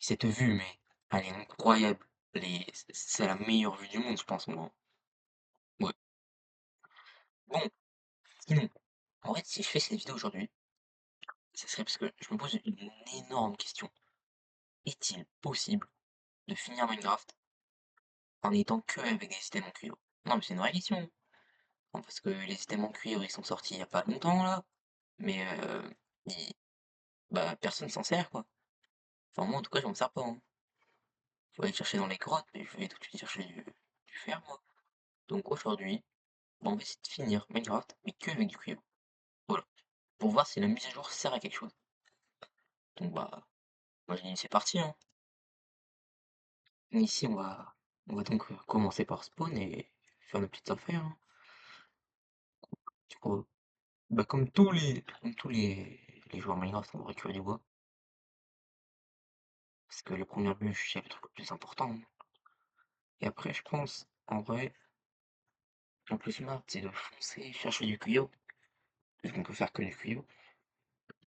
Cette vue, mais elle est incroyable. C'est la meilleure vue du monde, je pense, moi. Ouais. Bon, sinon, en fait, si je fais cette vidéo aujourd'hui, ce serait parce que je me pose une énorme question. Est-il possible de finir Minecraft en étant que avec des systèmes en cuivre? Non, mais c'est une vraie question. Non, parce que les systèmes en cuivre, ils sont sortis il y a pas longtemps, là. Mais, ils- bah, personne s'en sert, quoi. Enfin, moi, en tout cas, je m'en sers pas, hein. Faut aller chercher dans les grottes, mais je vais tout de suite chercher du fer, moi. Donc aujourd'hui, bah, on va essayer de finir Minecraft, mais que avec du cuivre. Voilà. Pour voir si la mise à jour sert à quelque chose. Donc bah, moi j'ai dit c'est parti, hein. Ici on va donc commencer par spawn et faire nos petites affaires, hein. Du coup, bah comme tous les joueurs Minecraft, on va récupérer du bois. Parce que les premières bûches, c'est le truc le plus important, hein. Et après je pense, en vrai, le plus smart c'est de foncer chercher du cuivre. Parce qu'on peut faire que du cuivre.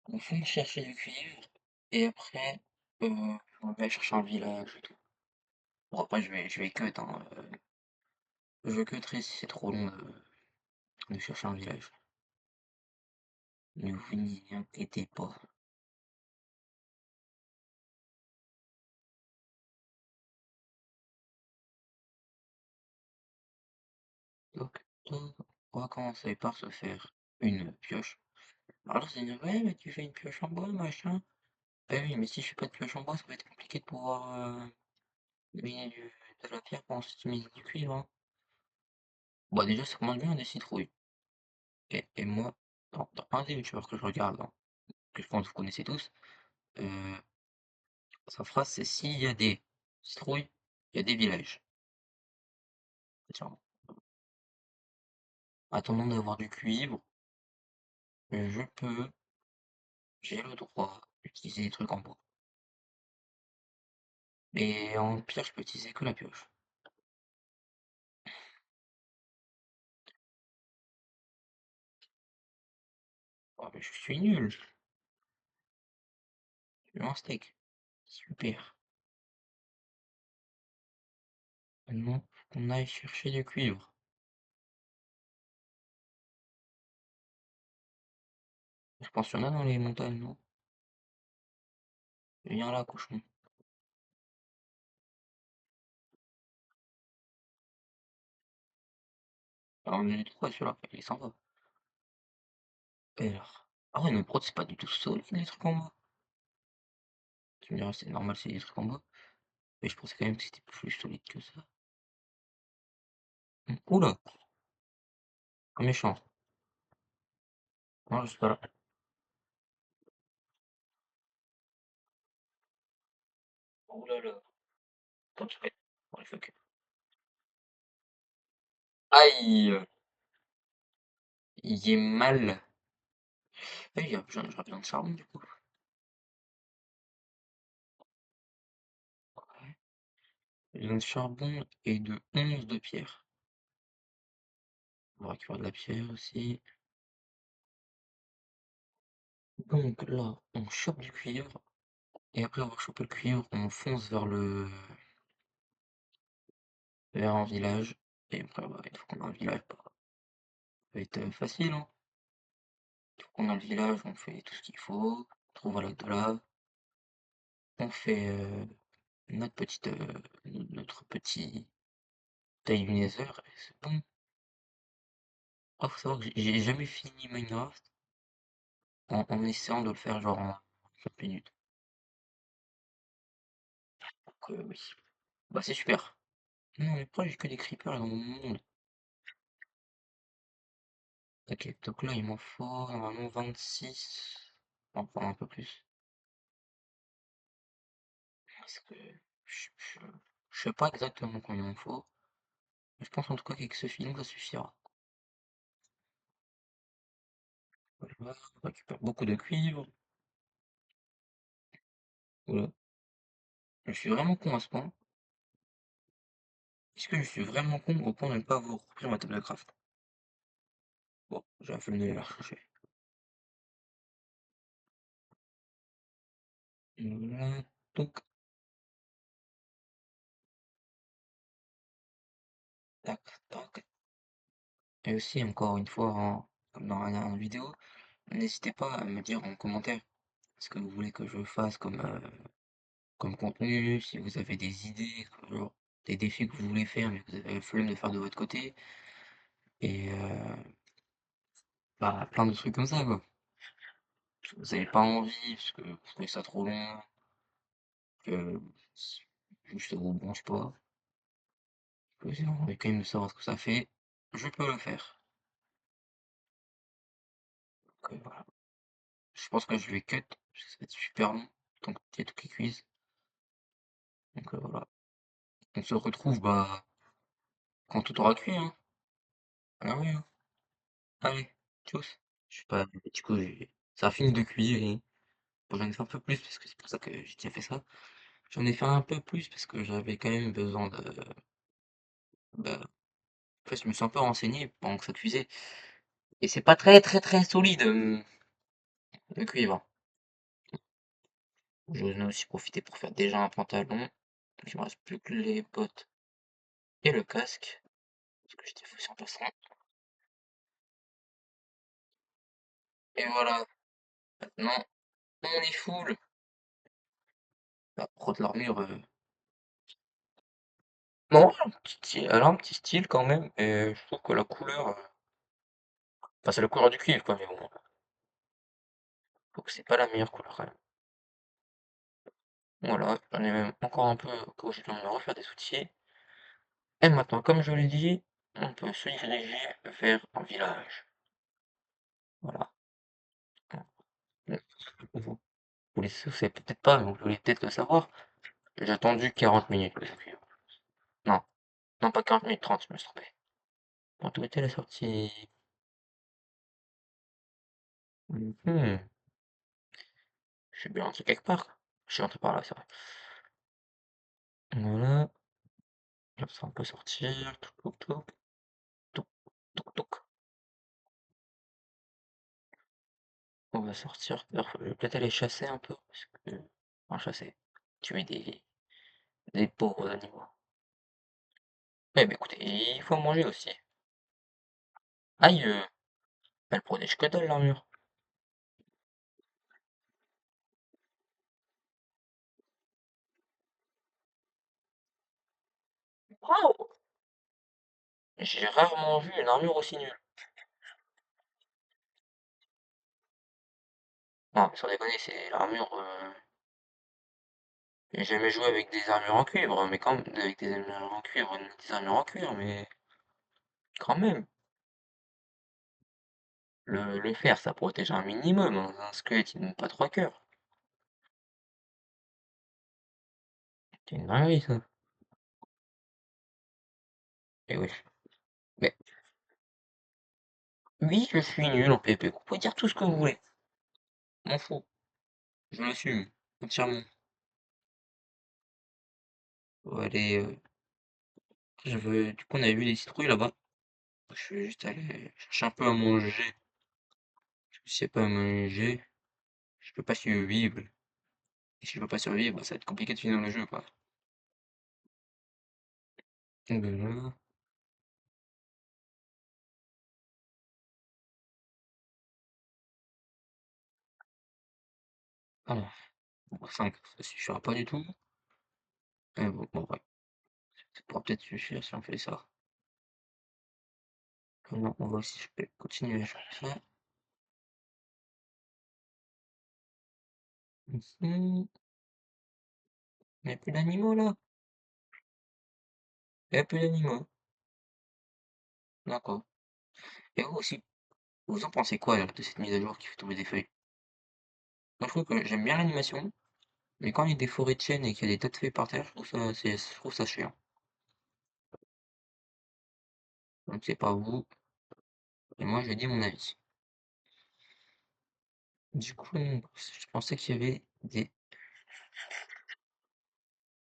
On fonce chercher du cuivre et après on va chercher un village et tout. Bon après je vais cut, hein. Je cutterai si c'est trop long de chercher un village. Ne vous n'y inquiétez pas. Donc, on va commencer par se faire une pioche. Alors c'est dire, ouais, mais tu fais une pioche en bois, machin. Eh oui, mais si je fais pas de pioche en bois, ça va être compliqué de pouvoir miner de la pierre pour ensuite miner du cuivre, hein. Bon, déjà, ça commence bien des citrouilles. Et moi, dans un des youtubeurs que je regarde, hein, que je pense que vous connaissez tous, euh, sa phrase c'est s'il y a des citrouilles, il y a des villages. Tiens, attendant d'avoir du cuivre, je peux, j'ai le droit d'utiliser des trucs en bois. Et en pire, je peux utiliser que la pioche. Oh, mais je suis nul. J'ai eu un steak. Super. Maintenant, faut qu'on aille chercher du cuivre. Je pense qu'il y en a dans les montagnes, non? Viens là, cochon. Alors, on est trois celui-là, il est sympa. Et alors? Ah ouais, nos prods, c'est pas du tout solide, les trucs en bas. Tu me diras, c'est normal, c'est des trucs en bas. Mais je pensais quand même que c'était plus solide que ça. Oula, un méchant. Non, je suis pas là. Oula là. Attends, tu fais. Ouais, fuck. Aïe! Il est mal. Ah, j'aurais besoin de charbon, du coup. Ouais. J'ai besoin de charbon et de 11 de pierre. On va récupérer de la pierre aussi. Donc là, on chope du cuivre. Et après avoir chopé le cuivre, on fonce vers un village. Et après, bah, une fois qu'on a un village, bah, ça va être facile, hein. Une fois qu'on a le village, on fait tout ce qu'il faut. On trouve un lac de lave. On fait notre petit taille du nether. Et c'est bon. Ah, faut savoir que j'ai jamais fini Minecraft en essayant de le faire genre en 5 minutes. Donc oui. Bah c'est super. Non mais pourquoi j'ai que des creepers dans mon monde? Ok, donc là il m'en faut normalement 26. On va en prendre un peu plus. Parce que je sais pas exactement combien il m'en faut. Mais je pense en tout cas qu'avec ce filon ça suffira. Voilà, on récupère beaucoup de cuivre. Voilà. Je suis vraiment con à ce point. Est-ce que je suis vraiment con au point de ne pas avoir repris ma table de craft? Bon, j'ai la flemme de la rechercher. Voilà, donc tac, tac. Et aussi, encore une fois, comme dans la dernière vidéo, n'hésitez pas à me dire en commentaire ce que vous voulez que je fasse comme contenu, si vous avez des idées, genre des défis que vous voulez faire mais que vous avez la flemme de faire de votre côté, et bah, plein de trucs comme ça, quoi. Parce que vous avez pas envie, parce que vous trouvez ça trop long, que juste ça vous branche pas, que vous avez envie quand même de savoir ce que ça fait, je peux le faire. Donc, voilà. Je pense que je vais cut, parce que ça va être super long, tant qu'il y a tout qui cuise. Donc voilà. On se retrouve bah quand tout aura cuit, hein. Ah oui, hein. Allez, tchuss. Je sais pas, du coup ça a fini de cuire et bon, j'en ai fait un peu plus parce que c'est pour ça que j'ai déjà fait ça. J'en ai fait un peu plus parce que j'avais quand même besoin de bah, en fait je me suis un peu renseigné pendant que ça cuisait et c'est pas très très très solide, le cuivre. J'en ai aussi profité pour faire déjà un pantalon, donc il me reste plus que les bottes et le casque, parce que j'étais fou sur passant. Et voilà, maintenant on est full. La pro de l'armure, non, elle a un petit style quand même, et je trouve que la couleur, enfin c'est la couleur du cuivre quoi, mais bon, je trouve que c'est pas la meilleure couleur quand même. Voilà, j'en ai même encore un peu que je dois me refaire des outils. Et maintenant, comme je l'ai dit, on peut se diriger vers un village. Voilà. Vous, vous le savez peut-être pas, mais vous voulez peut-être le savoir. J'ai attendu 40 minutes pour le cuivre. Non, non pas 40 minutes, 30, je me suis trompé. Quand où était la sortie? Mhm. Je suis bien rentré quelque part. Je suis rentré par là, c'est vrai. Voilà. Comme ça, on peut sortir. Touc, touc, touc. Touc, touc, touc. On va sortir. Alors, je vais peut-être aller chasser un peu. Parce que... Enfin, chasser. Tuer des pauvres animaux. Eh ben écoutez, il faut en manger aussi. Aïe, elle protège que dalle l'armure. Waouh! J'ai rarement vu une armure aussi nulle. Non, mais sans déconner, c'est l'armure. J'ai jamais joué avec des armures en cuivre, mais quand même, avec des armures en cuivre, des armures en cuir, mais quand même. Le fer, ça protège un minimum, hein. Un squelette, il donne pas trois cœurs. C'est une dinguerie, ça. Et wesh. Mais oui, je suis nul en PvP. Vous pouvez dire tout ce que vous voulez. M'en fous. Je l'assume. Entièrement. Bon, allez, du coup, on avait vu des citrouilles là-bas. Je vais juste aller chercher un peu à manger. Parce que si c'est pas à manger, je peux pas survivre. Et si je peux pas survivre, bah, ça va être compliqué de finir le jeu, quoi. Donc voilà. Alors, bon, 5, ça suffira pas du tout. Bon, ouais. Ça pourra peut-être suffire si on fait ça. Maintenant, on va voir si je peux continuer à faire ça. Mhm. Il n'y a plus d'animaux là? Il n'y a plus d'animaux. D'accord. Et vous aussi, vous en pensez quoi de cette mise à jour qui fait tomber des feuilles? Moi, je trouve que j'aime bien l'animation, mais quand il y a des forêts de chênes et qu'il y a des tas de feuilles par terre, je trouve ça chiant. Donc c'est pas vous, et moi je dis mon avis. Du coup, je pensais qu'il y avait des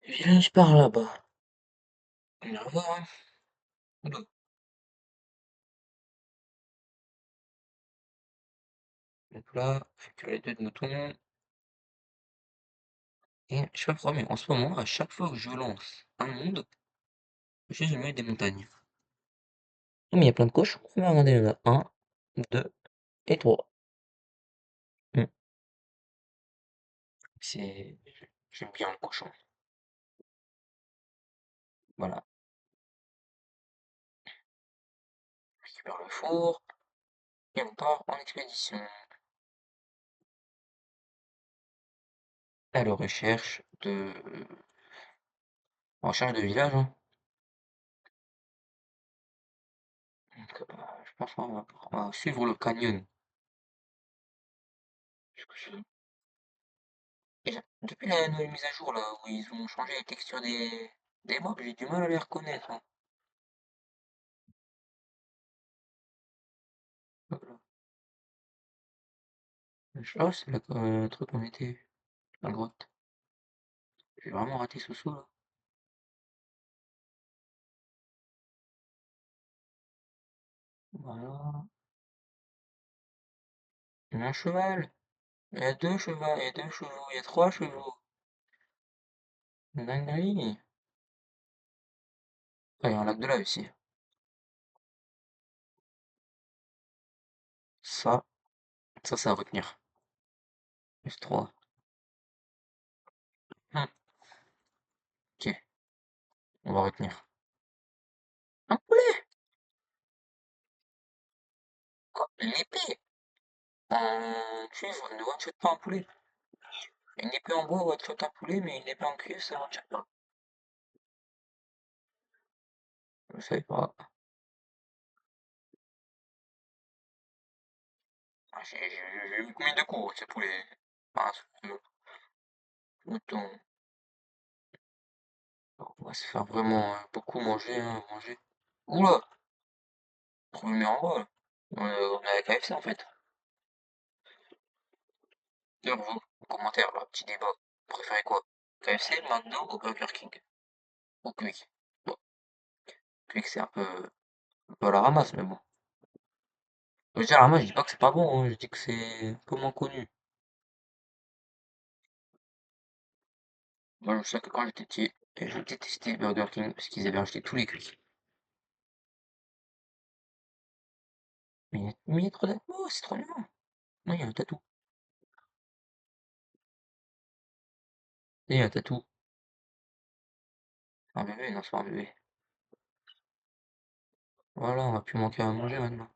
villages par là-bas. On va voir, hein. Oula. Donc là, faut que les deux de moutons. Et je sais pas pourquoi, mais en ce moment, à chaque fois que je lance un monde, je mets des montagnes. Ah, mais il y a plein de cochons. Mais regardez, il y en a un, 2 et 3. Hmm. C'est... J'aime bien le cochon. Voilà. Je récupère le four et on part en expédition. À la recherche de village, hein. Donc, je pense qu'on va suivre le canyon. Et depuis la nouvelle mise à jour, là, où ils ont changé les textures des mobs, j'ai du mal à les reconnaître, hein. Hop là. Ah, c'est là le truc où on était, la grotte. J'ai vraiment raté ce saut là. Voilà. Il y a un cheval. Il y a deux chevaux. Il y a deux chevaux. Il y a trois chevaux. Dinguerie. Ah, il y a un lac de lave ici. Ça, ça, c'est à retenir. Plus 3. Ok, on va retenir. Un poulet! Quoi? Une épée! En cuivre ne one-shot pas un poulet. Une épée en bois one-shot un poulet, mais une épée en cuivre, ça one-shot pas. Je savais pas. Ah, j'ai eu combien de coups, ce poulet? Ah, mouton. On va se faire vraiment beaucoup manger, hein, manger. Oula! Trop mis en bas, là. On est à KFC en fait. Donc vous, en commentaire, là, petit débat. Vous préférez quoi? KFC, McDo ou Burger King? Ou Quick? Bon, Quick c'est un peu à la ramasse, mais bon. Je dis à la ramasse, je dis pas que c'est pas bon, hein, je dis que c'est un peu moins connu. Moi je sais que quand j'étais petit, je détestais Burger King parce qu'ils avaient acheté tous les Quick. Mais il y a trop de... Oh, c'est trop mignon! Non, il y a un tatou. Il y a un tatou. Un bébé, non, c'est pas un bébé. Voilà, on va plus manquer à manger maintenant.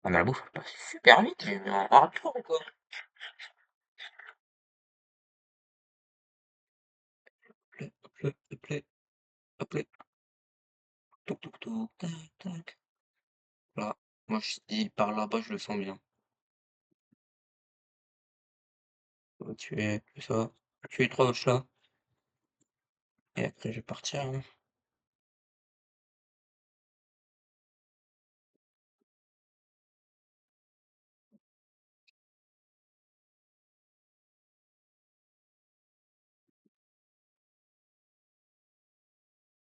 Ah mais la bouffe elle passe super vite, j'ai mis en hardcore ou quoi? Hop là, hop là, hop là, toc toc toc, tac tac. Là, moi je dis par là-bas je le sens bien. On va tuer ça, tuer trois vaches là, et après je vais partir, hein.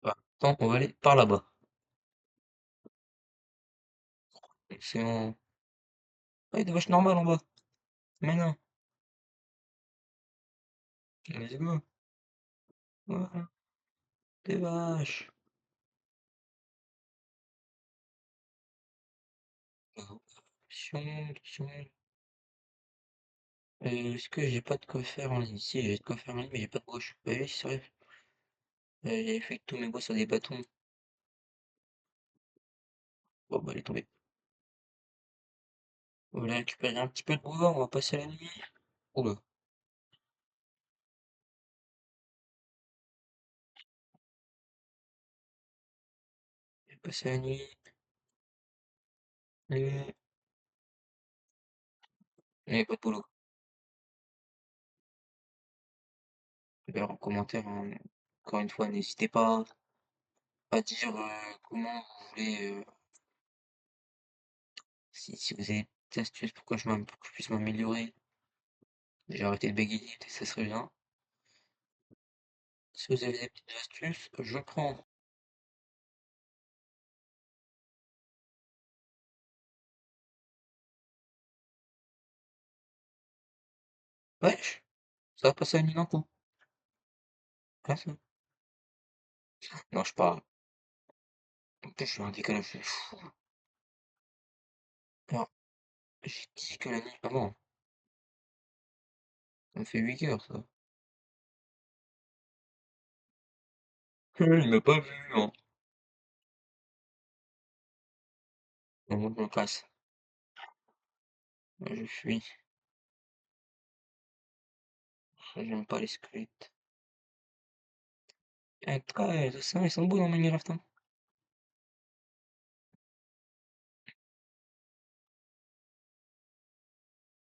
Voilà. Attends, on va aller par là-bas. C'est en... Ah, il y a des vaches normales en bas. Mais non, let's go. Voilà, des vaches. Attention. Est-ce que j'ai pas de quoi faire en ligne? Si, j'ai de quoi faire en ligne, mais j'ai pas de gauche. Bah oui, c'est vrai. J'avais fait tous mes boss sur des bâtons. Bon, bah, elle est tombée. On va aller récupérer un petit peu de bois, on va passer la nuit. Oula, on va passer la nuit. Et... pas de boulot. D'ailleurs, en commentaire, hein, encore une fois, n'hésitez pas à dire comment vous voulez, si vous avez des astuces pour que je puisse m'améliorer. J'ai arrêté de bégayer, ça serait bien. Si vous avez des petites astuces, je prends. Wesh, ça va passer la nuit d'un coup. Classe, hein. Non, je parle. Putain, je suis un décalage de fou. Alors, j'ai dit que la nuit ah bon, ça me fait 8 heures ça. Il m'a pas vu, hein. Bon, je me casse. Je fuis. J'aime pas les squelettes. En tout cas, tout ça, ils sont beaux dans Minecraft, hein.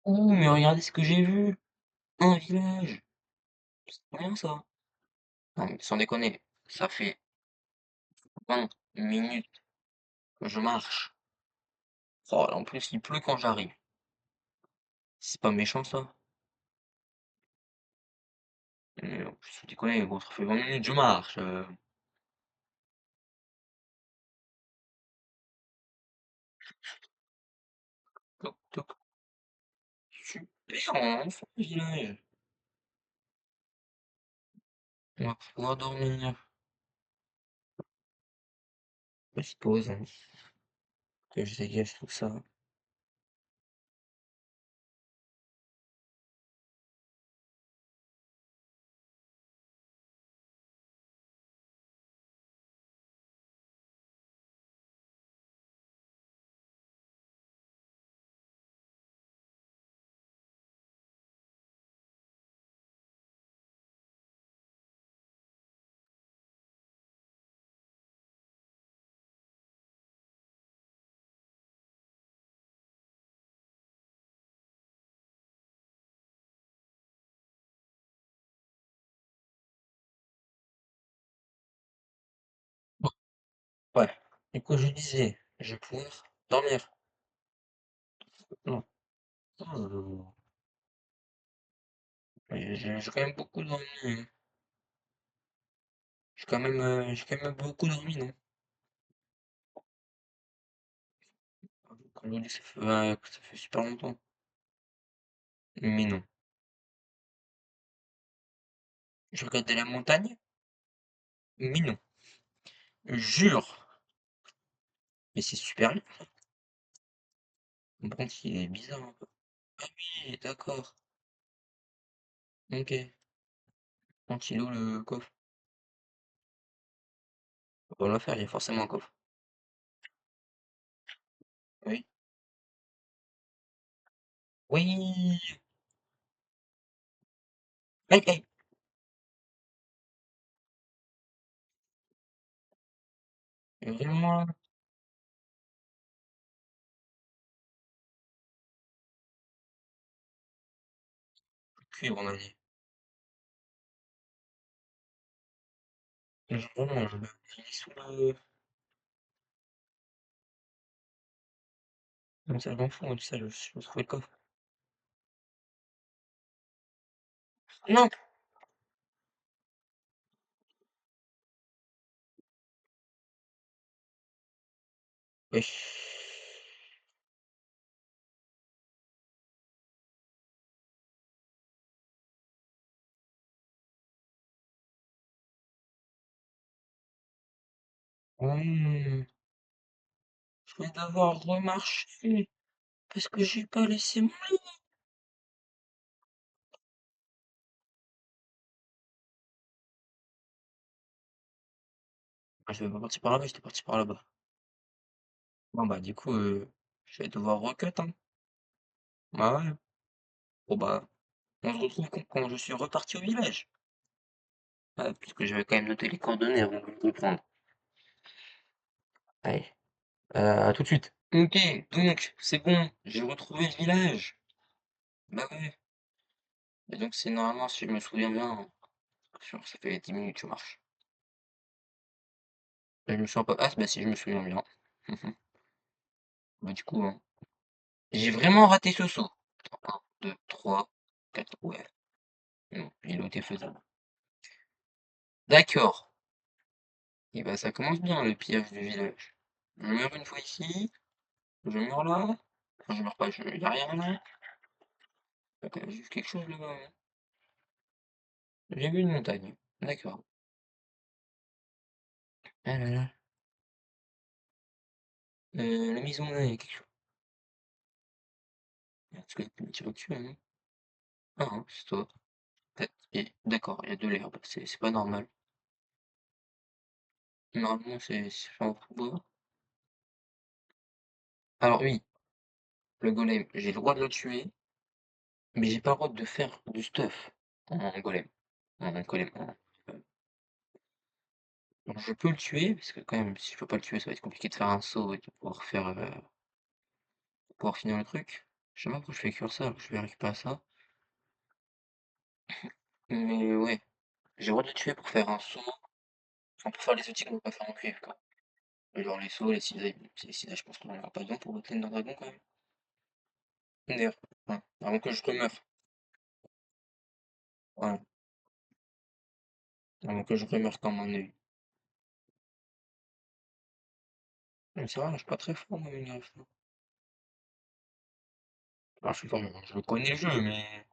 Oh, mais regardez ce que j'ai vu! Un village! C'est trop bien ça! Non, mais sans déconner, ça fait 20 minutes que je marche. Oh, en plus, il pleut quand j'arrive. C'est pas méchant ça? En plus, sans déconner, gros, ça fait 20 minutes que je marche. Toc, toc. Super, on a enfin un village. On va pouvoir dormir. Petite pause, hein, que je dégage tout ça. Bon, ouais. Du coup, je disais, je vais pouvoir dormir. Non, non, j'ai quand même beaucoup dormi, hein. J'ai quand même beaucoup dormi, non? Quand je dis que ça fait super longtemps. Mais non. Je regardais la montagne? Mais non. Jure. Mais c'est super bien. Mon compte, il est bizarre un peu. Ah oui, d'accord. Ok. Quand il est où le coffre? On va le faire, il y a forcément un coffre. Oui. Oui! Aïe, aïe! Vraiment, là? Cuivre, on a dit. Vraiment, il est sous le. Comme ça, je m'en fous, hein, tout ça, je trouve le coffre. Non! Wesh. Mmh. Je vais devoir remarcher parce que j'ai pas laissé mon lit. Ah, je vais pas partir par là-bas, j'étais parti par là-bas. Bon, bah, du coup, je vais devoir recut, hein. Bah ouais. Bon, bah, on se retrouve quand je suis reparti au village. Puisque j'avais quand même noté les coordonnées avant de me comprendre. Allez, à tout de suite. Ok, donc, c'est bon, j'ai retrouvé le village. Bah ouais. Et donc, c'est normalement, si je me souviens bien, ça fait 10 minutes que je marche. Je me souviens pas. Ah, bah si, je me souviens bien. Bah, du coup, hein, j'ai vraiment raté ce saut. 1, 2, 3, 4, ouais. Non, l'îlot était faisable. D'accord. Et bah, ça commence bien, le pillage du village. Je meurs une fois ici, je meurs là. Enfin, je meurs pas, y a rien là. Il y a quand même juste quelque chose là-bas, hein. J'ai vu une montagne. D'accord. Ah là là. La maison là, il y a quelque chose. Parce que tu vas tuer, hein? Ah, hein, c'est toi. D'accord, il y a de l'herbe, c'est pas normal. Normalement, c'est fait en bois. Alors oui, le golem, j'ai le droit de le tuer, mais j'ai pas le droit de faire du stuff en golem. En golem. Donc je peux le tuer, parce que quand même, si je peux pas le tuer, ça va être compliqué de faire un saut et de pouvoir faire, pouvoir finir le truc. Je sais pas pourquoi je fais cuire ça, alors que je vais récupérer ça. Mais ouais, j'ai le droit de le tuer pour faire un saut, enfin pour faire les outils qu'on peut pas faire en cuivre, quoi. Genre les sauts, les cisailles, bon, les cisailles, je pense qu'on en aura pas besoin pour battre l'Ender Dragon quand même. D'ailleurs, ouais, avant que je remeure, ouais, avant que je remeure comme un œil. Mais c'est vrai, je suis pas très fort moi Minecraft, hein. Enfin, je suis fort, je connais le jeu, mais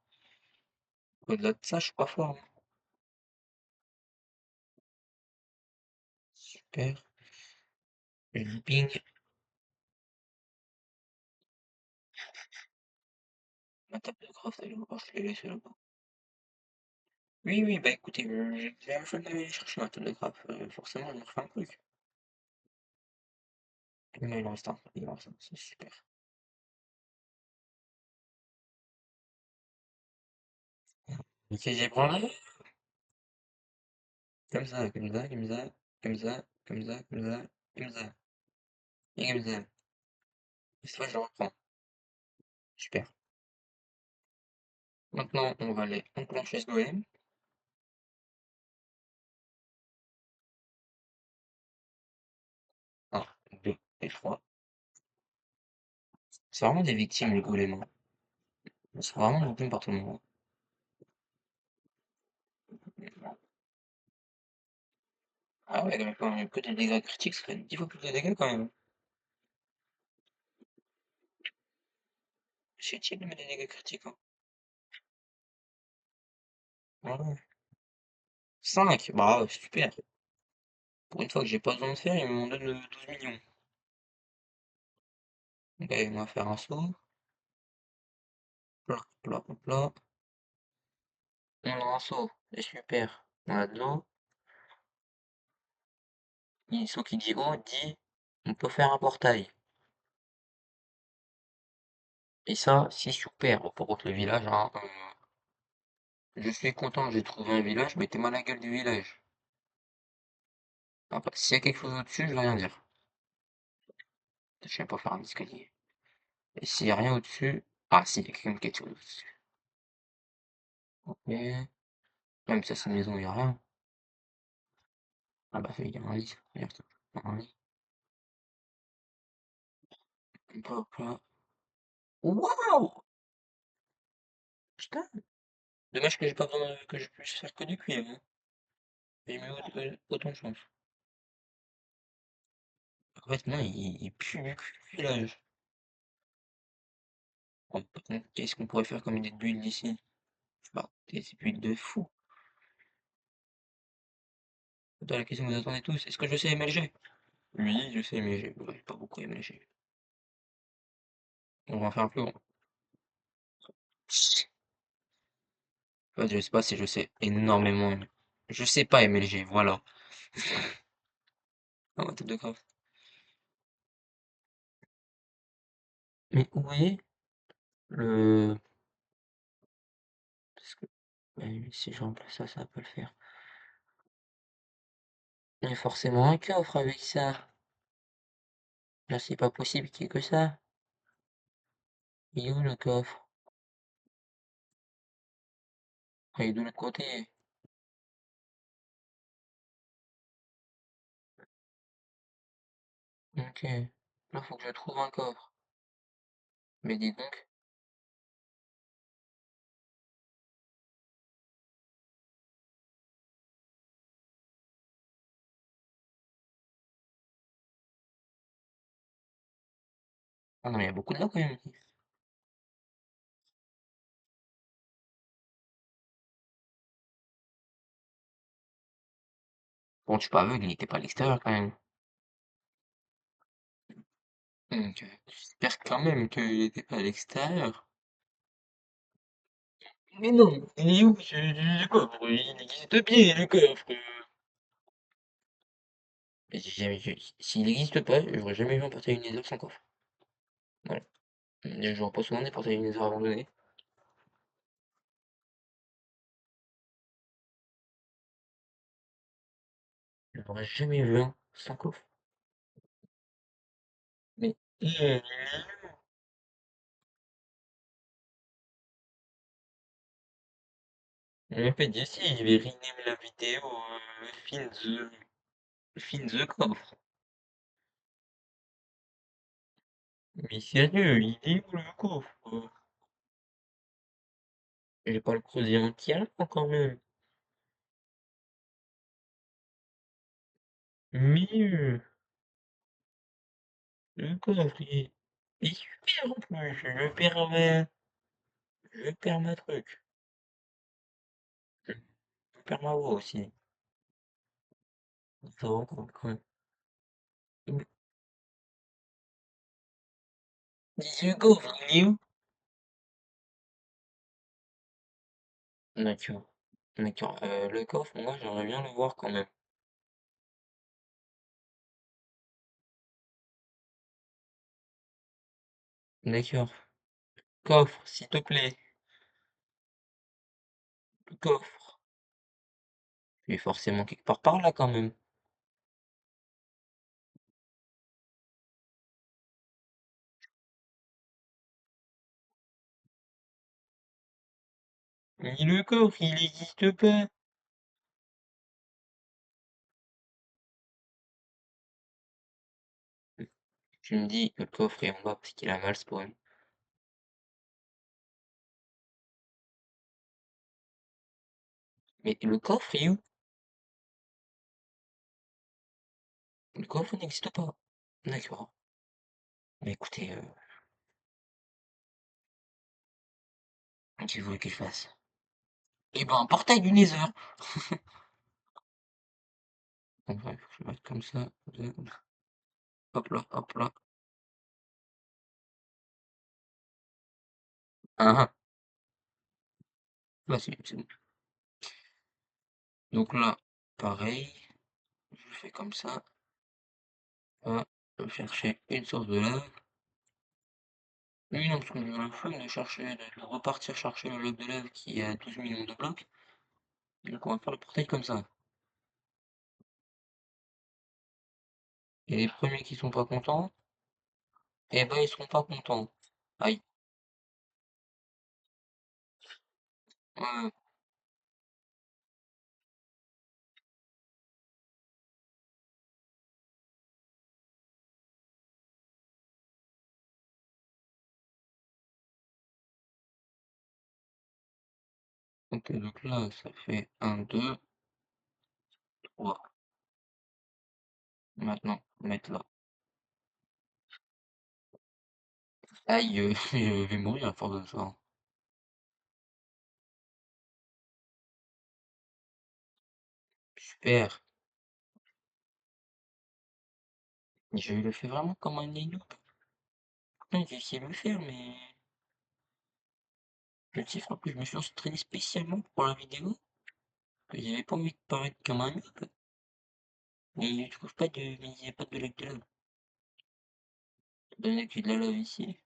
au-delà de ça, je suis pas fort, hein. Super, looping, ma table de craft, elle est où? Oh, je l'ai laissée là-bas. Oui, oui, bah écoutez, j'ai la flemme d'aller chercher ma table de craft, forcément, je me refais un truc. Mais il en reste un, il en reste un, c'est super. Ok, j'ai branlé, comme ça, comme ça, comme ça, comme ça, comme ça, comme ça, comme ça, et comme ça. Et cette fois, je le reprends. Super. Maintenant, on va aller enclencher ce golem. Un, 2 et 3. C'est vraiment des victimes, les golems, hein. Ils sont vraiment victimes par tout le monde, hein. Ah ouais, mais quand même, que des dégâts critiques, ça fait 10 fois plus de dégâts quand même. C'est utile de mettre des dégâts critiques, hein. Ah ouais. 5, bah ouais, super. Pour une fois que j'ai pas besoin de faire, ils m'en donnent 12 millions. Ok, on va faire un saut. Plat, plat, plat. On a un saut, c'est super. On a de l'eau. Il saut qui dit eau dit on peut faire un portail. Et ça, c'est super. Bon, par contre, le village, hein, je suis content, j'ai trouvé un village, mettez-moi la gueule du village. Après, s'il y a quelque chose au-dessus, je vais rien dire. Je sais pas faire un escalier. Et s'il y a rien au-dessus. Ah, si, il y a quand même quelque chose au-dessus. Ok. Même ça, c'est une maison, il y a rien. Ah bah, il y a un lit. Regarde, il y a un lit. Hop là. Waouh! Putain! Dommage que j'ai pas besoin que je puisse faire que du cuivre, hein. J'ai mis autant de chance. En fait, non, il pue du cul, le village. Bon, par contre, qu'est-ce qu'on pourrait faire comme idée de build ici? Bah, des builds de fou. Attends, la question que vous attendez tous, est-ce que je sais MLG? Oui, je sais MLG. Ouais, pas beaucoup MLG. On va en faire un plus grand. En fait, je sais pas si je sais énormément. Je sais pas MLG, voilà. Ah, ma tête de grave. Mais où est le... Parce que si je remplace ça, ça va pas le faire. Il y a forcément un coffre avec ça. Là, c'est pas possible qu'il y ait que ça. Il est où le coffre? Ah, il est de l'autre côté. Ok. Là, faut que je trouve un coffre. Mais dis donc. Ah non, il y a beaucoup de là quand même. Bon, je suis pas aveugle, il était pas à l'extérieur quand même. Donc, j'espère quand même qu'il était pas à l'extérieur. Mais non, il est où ce coffre? Il existe bien le coffre. Mais s'il n'existe pas, j'aurais jamais vu un portail Nether sans coffre. Voilà. Je vois pas souvent des portails Nether abandonnés. J'aurais jamais vu un sans coffre. Mais en fait, ici, je vais rename la vidéo Find the coffre. Mais sérieux, il est où le coffre? J'ai pas le creuset entièrement quand même. Mais le coffre, il est super en plus. Je perds ma truc. Je perds ma voix aussi. Ça va encore quand même. Mais le coffre, il est où? D'accord. D'accord. Le coffre, moi j'aimerais bien le voir quand même. D'accord. Coffre, s'il te plaît. Le coffre. Il est forcément quelque part par là quand même. Mais le coffre, il n'existe pas. Tu me dis que le coffre est en bas parce qu'il a mal spawn. Mais le coffre est où? Le coffre n'existe pas. D'accord. Mais écoutez, qu'est-ce que vous voulez que je fasse? Eh ben, un portail du Nether. Donc, ouais, faut que je le mette comme ça. Hop là, hop là. Ah, ah. Là, c'est bon. Donc là, pareil, je fais comme ça. On va chercher une source de lave. Oui, non, parce que j'ai la flemme de repartir chercher le bloc de lave qui a 12 millions de blocs. Donc on va faire le portail comme ça. Et les premiers qui sont pas contents, eh ben ils seront pas contents. Aïe. Ouais, ok, donc là, ça fait un, 2, 3. Maintenant, mettre là. Aïe, je vais mourir à force de ça, hein. Super. Je le fais vraiment comme un noob. Pourtant, j'ai essayé de le faire, mais le petit frappe que je me suis entraîné spécialement pour la vidéo, que j'avais pas envie de paraître comme un noob. Mais je trouve pas de, mais il n'y a pas de lac de lave. Il y a que de la lave ici.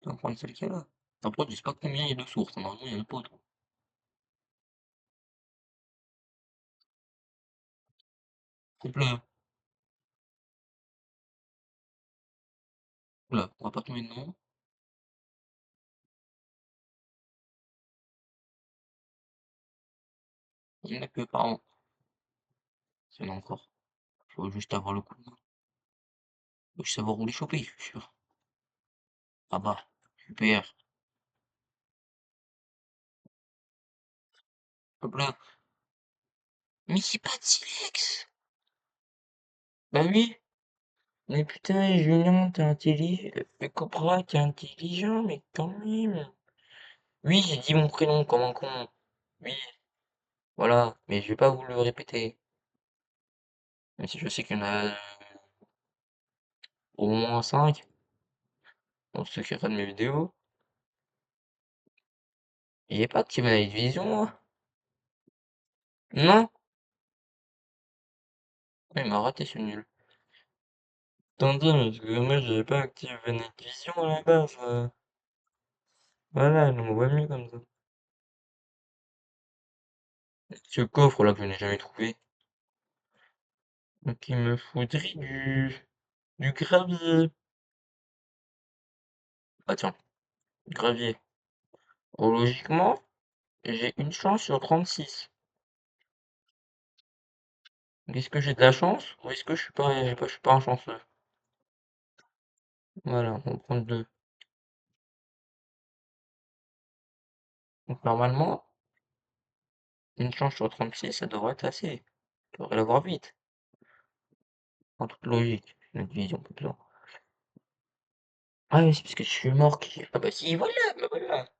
On va prendre celle qu'il y a là. Après, je sais pas combien il y a de sources. Normalement, il y en a pas trop. Hop là. Oula, on va pas tomber dedans. Il y en a que par an. Il y en a encore. Faut juste avoir le coup de main. Faut juste savoir où les choper, je suis sûr. Ah bah, super. Hop là. Mais c'est pas de silex! Bah oui. Mais putain, Julien, t'es intelligent. Cobra, t'es intelligent, mais quand même. Oui, j'ai dit mon prénom comme un con. Oui, voilà. Mais je vais pas vous le répéter. Même si je sais qu'il y en a Au moins 5 pour ceux qui regardent mes vidéos. J'ai pas activé la Night Vision, moi. Non? Il m'a raté, ce nul. Attendez, parce que moi, j'avais pas activé la Night Vision à la base. Voilà, on voit mieux comme ça. Ce coffre là que je n'ai jamais trouvé. Donc il me faudrait du gravier. Ah tiens, gravier. Oh, logiquement, j'ai une chance sur 36. Est-ce que j'ai de la chance ou est-ce que je suis pas un chanceux? Voilà, on va prendre deux. Donc normalement, une chance sur 36, ça devrait être assez. Je devrais l'avoir vite, en toute logique. Notre vision plutôt. Ah oui, c'est parce que je suis mort qui. Ah bah si, voilà, bah voilà.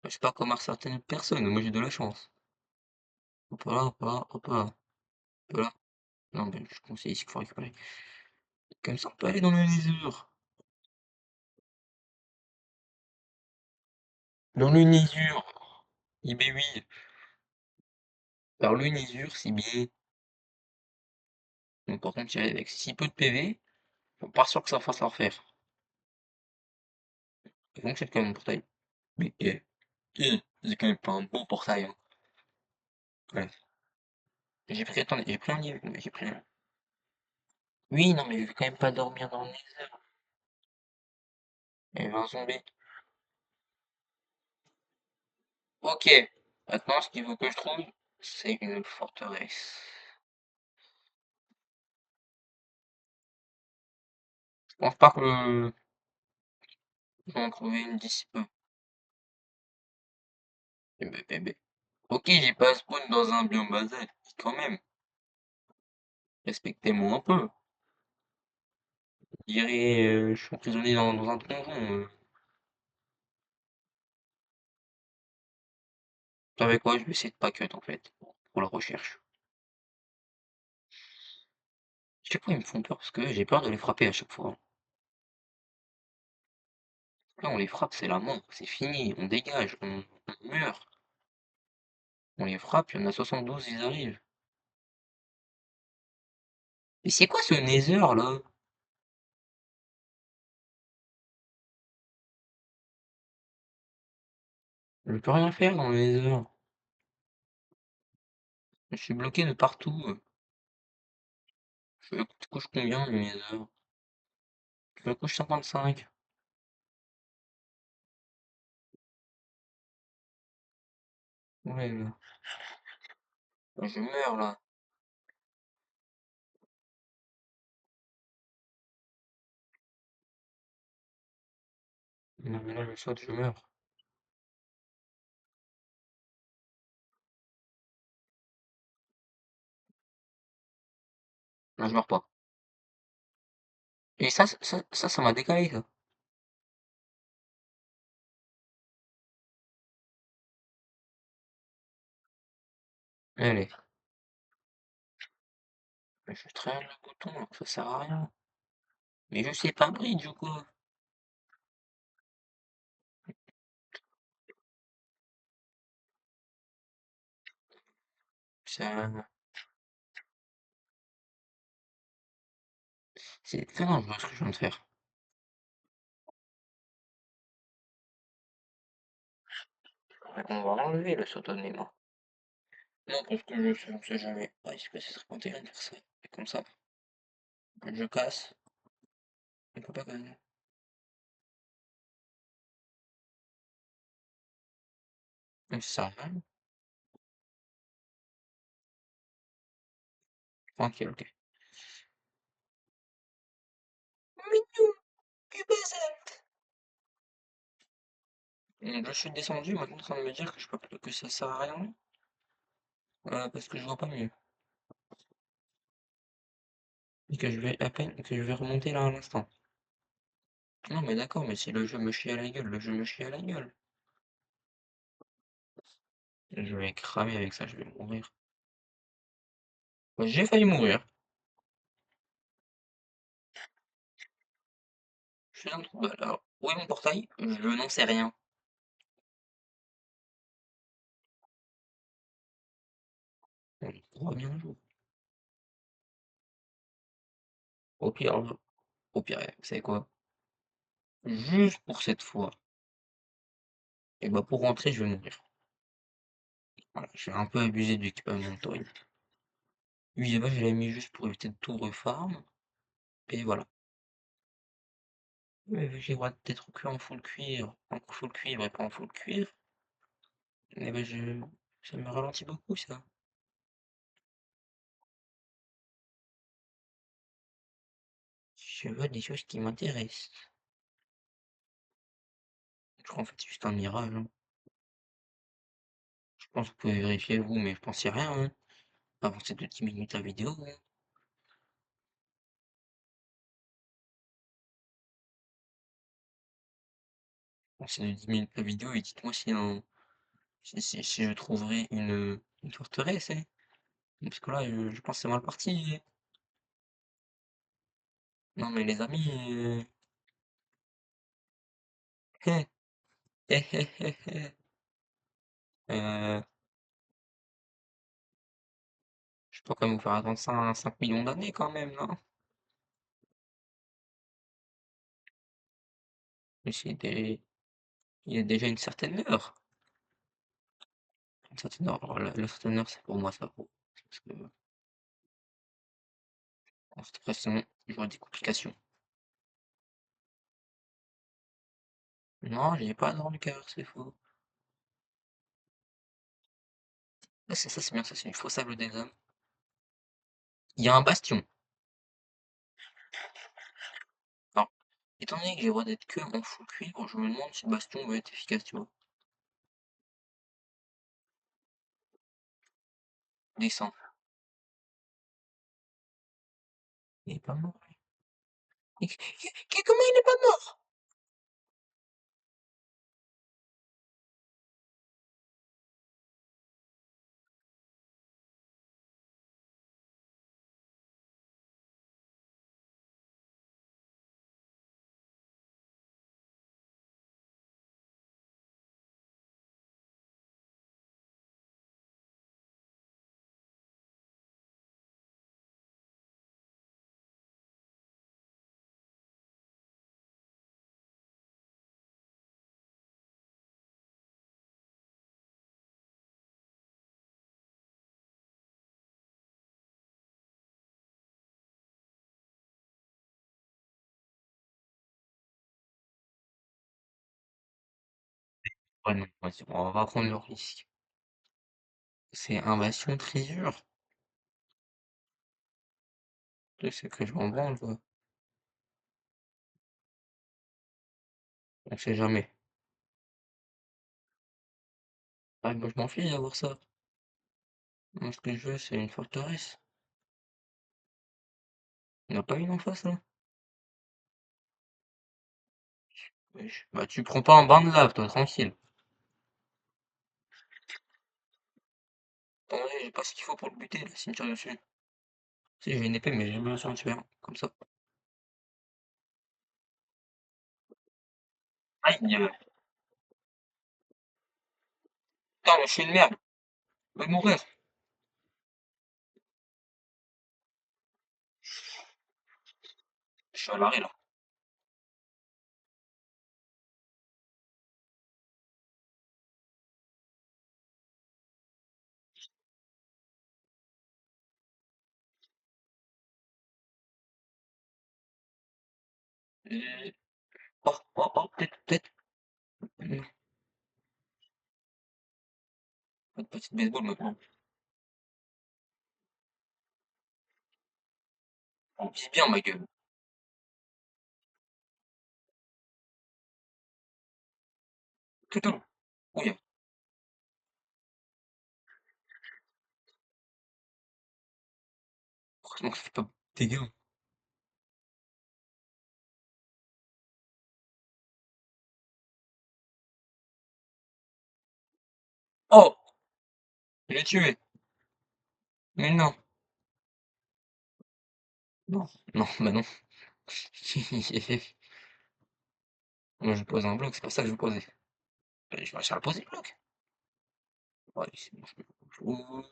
Je suis pas comme certaines personnes, moi j'ai de la chance. Hop là, hop là, hop là, hop là. Non, mais je conseille ici qu'il faut récupérer. Comme ça, on peut aller dans le Nether. Dans le Nether. Eh ben oui. Alors le Nether, c'est bien. Donc par contre, y aller avec si peu de PV, faut pas sûr que ça fasse l'affaire. Et donc c'est quand même un portail. Mais c'est quand même pas un bon portail, hein. Ouais. Attendez, j'ai pris un livre, j'ai pris un. Oui, non, mais je vais quand même pas dormir dans le Nether. Il y avait un zombie. Ok. Maintenant, ce qu'il faut que je trouve, c'est une forteresse. Je pense pas que je vais en trouver une d'ici peu. Ok, j'ai pas spawn dans un biome basal, quand même. Respectez-moi un peu. Je dirais, je suis emprisonné dans un donjon. Avec quoi, je vais essayer de pas cut en fait, pour la recherche. Chaque fois, ils me font peur parce que j'ai peur de les frapper à chaque fois. Là, on les frappe, c'est la mort, c'est fini, on dégage, on meurt. On les frappe, il y en a 72, ils arrivent. Mais c'est quoi ce Nether là? Je peux rien faire dans le Nether. Je suis bloqué de partout. Je me couche combien le Nether? Je me couche 55. Ouais, là. Je meurs là. Non mais là je saute, je meurs. Là je meurs pas. Et ça m'a décalé ça. Allez, je traîne le bouton, là, ça sert à rien. Mais je sais pas bridge ou quoi. Ça... C'est très dangereux ce que je viens de faire. Ouais, on va enlever le sautonnement. Non, parce que je ne sais jamais. Ouais, est-ce que ce serait pas intelligent de faire ça? Et comme ça, je casse. On peut pas gagner. Mais ça sert à rien. Ok, ok. Mignon, du basalt. Je suis descendu, maintenant en train de me dire que je peux que ça sert à rien. Parce que je vois pas mieux. Et que je vais à peine que je vais remonter là à l'instant. Non mais d'accord, mais si le jeu me chie à la gueule, le jeu me chie à la gueule. Je vais cramer avec ça, je vais mourir. Ouais, j'ai failli mourir. Je suis dans le trou. Bah, alors, où est mon portail? Je n'en sais rien. On y croit bien un jour. Au pire, au pire, vous savez quoi? Juste pour cette fois, et bah pour rentrer, je vais mourir. Voilà, j'ai un peu abusé du l'équipement Torrent. Oui, bah je l'ai mis juste pour éviter de tout refarm, et voilà. Mais vu que j'ai le droit d'être que en full cuir, en full cuivre et pas en full cuir, et ben ça me ralentit beaucoup ça. Je veux des choses qui m'intéressent. Je crois en fait c'est juste un mirage, hein. Je pense que vous pouvez vérifier vous, mais je pense y a rien, hein. Avancer de 10 minutes la vidéo, hein. Avancez de 10 minutes la vidéo et dites-moi si je trouverai une forteresse, hein. Parce que là, je pense que c'est mal parti, hein. Non mais les amis, hé, hé, hé, hé, hé. Euh, je peux quand même vous faire attendre 5 millions d'années quand même, non? Mais il y a déjà une certaine heure. Une certaine heure, alors la certaine heure, c'est pour moi ça vaut. Parce que en cette pression, j'aurai des complications. Non, j'ai pas dans le cœur, c'est faux. Ah, c'est ça, c'est bien, ça, c'est une faux sable des hommes. Il y a un bastion. Alors, étant donné que j'ai le droit d'être que en full cuivre, je me demande si le bastion va être efficace, tu vois. Descends. Il est pas mort, lui. Comment il est pas mort? Ouais, non, vas-y, on va pas prendre le risque. C'est invasion trésor. C'est que je m'en branle, quoi. On sait jamais. Ah, moi, je m'en fiche d'avoir ça. Moi, ce que je veux, c'est une forteresse. Il n'y en a pas une en face, là? Wesh. Bah, tu prends pas un bain de lave, toi, tranquille. Attendez, j'ai pas ce qu'il faut pour le buter, là, s'il me tire dessus. Si, j'ai une épée, mais j'ai jamais réussi à en tuer un, comme ça. Aïe! Putain, mais je suis une merde! Je vais mourir! Je suis à l'arrêt, là. Euh, Oh, oh, oh, peut-être. Non, pas de petite baseball maintenant. On vise bien, ma gueule. Tout. Oui, heureusement que ça fait pas de dégâts. Oh! Je l'ai tué! Mais non! Non, non, bah non. Moi, je pose un bloc, c'est pas ça que je veux poser. Je vais réussir à le poser, le bloc. Ouais, c'est bon,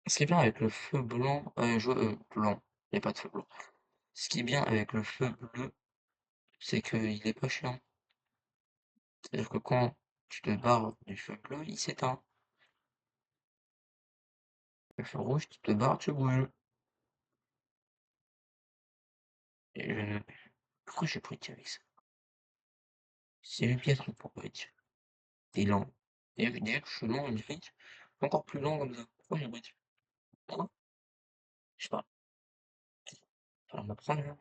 Ce qui est bien avec le feu blanc, blanc, il n'y a pas de feu blanc. Ce qui est bien avec le feu bleu, c'est qu'il est pas chiant. C'est-à-dire que quand tu te barres du feu bleu, il s'éteint. Le feu rouge, tu te barres, tu brûles. Et je ne... Pourquoi j'ai pris avec ça? C'est le pire truc pour Bridge. T'es lent. Déjà que je suis lent en Bridge, encore plus lent comme ça. Pourquoi j'ai Bridge? Pourquoi? Je sais pas. Falloir m'apprendre, là.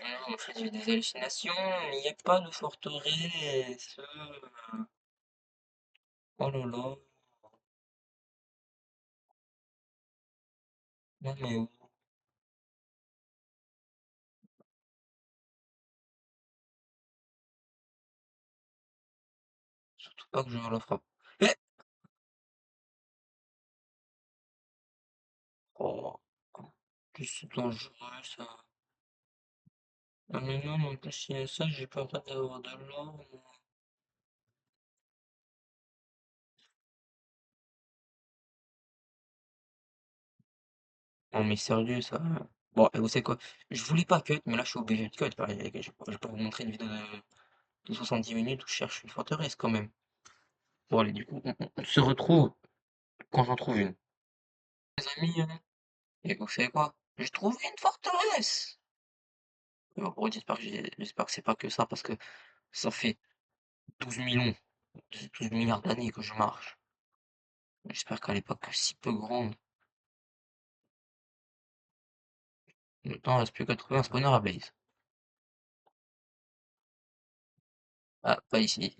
Non, en fait, j'ai des hallucinations, il n'y a pas de forteresse. Oh là là. Non mais surtout pas que je la frappe. Eh. Oh, que c'est dangereux ça. Ah mais non, mais en plus s'il y a ça, j'ai pas le droit d'avoir de l'or. Non mais sérieux ça. Bon, et vous savez quoi? Je voulais pas cut, mais là je suis obligé de cut. Pareil, je vais pas vous montrer une vidéo de 70 minutes où je cherche une forteresse quand même. Bon allez, du coup, on se retrouve quand j'en trouve une. Les amis, et vous savez quoi? J'ai trouvé une forteresse! Bon, j'espère que c'est pas que ça, parce que ça fait 12 millions, 12 milliards d'années que je marche. J'espère qu'elle est pas que si peu grande. Maintenant, il reste plus qu'à trouver un spawner à base. Ah, pas ici.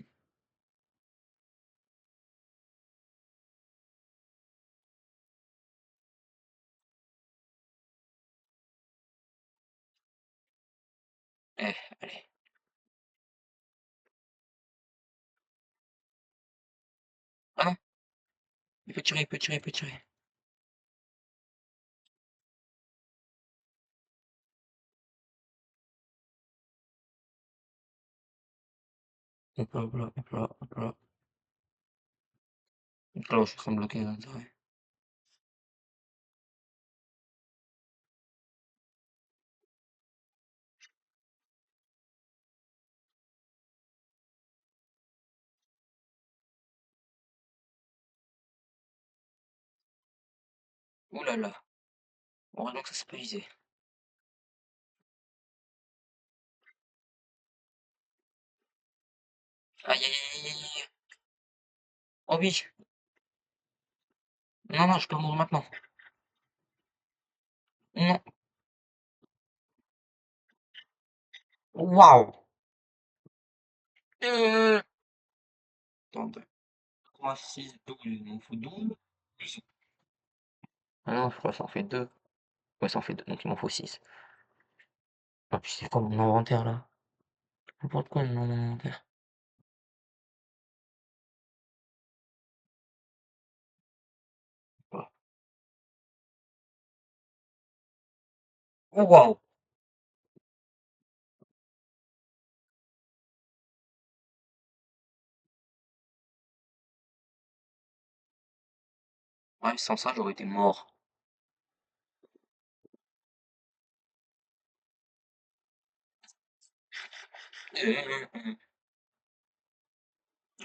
Allez. Ah non, il peut tirer, il peut tirer, il peut tirer. Hop là, hop là, hop là. Donc là, je suis en train de bloquer l'intérêt. Ouh là là. Heureusement que ça s'est pas visé. Aïe aïe aïe aïe aïe. Oh oui. Non, non, je peux mourir maintenant. Non. Waouh. Attends, 3, 6, 12, il m'en faut 12. Ah non, je crois que ça en fait 2. Ouais, ça en fait 2, donc il m'en faut 6. Ah, puis c'est quoi mon inventaire là? N'importe quoi mon inventaire. Voilà. Oh waouh! Ouais, sans ça, j'aurais été mort.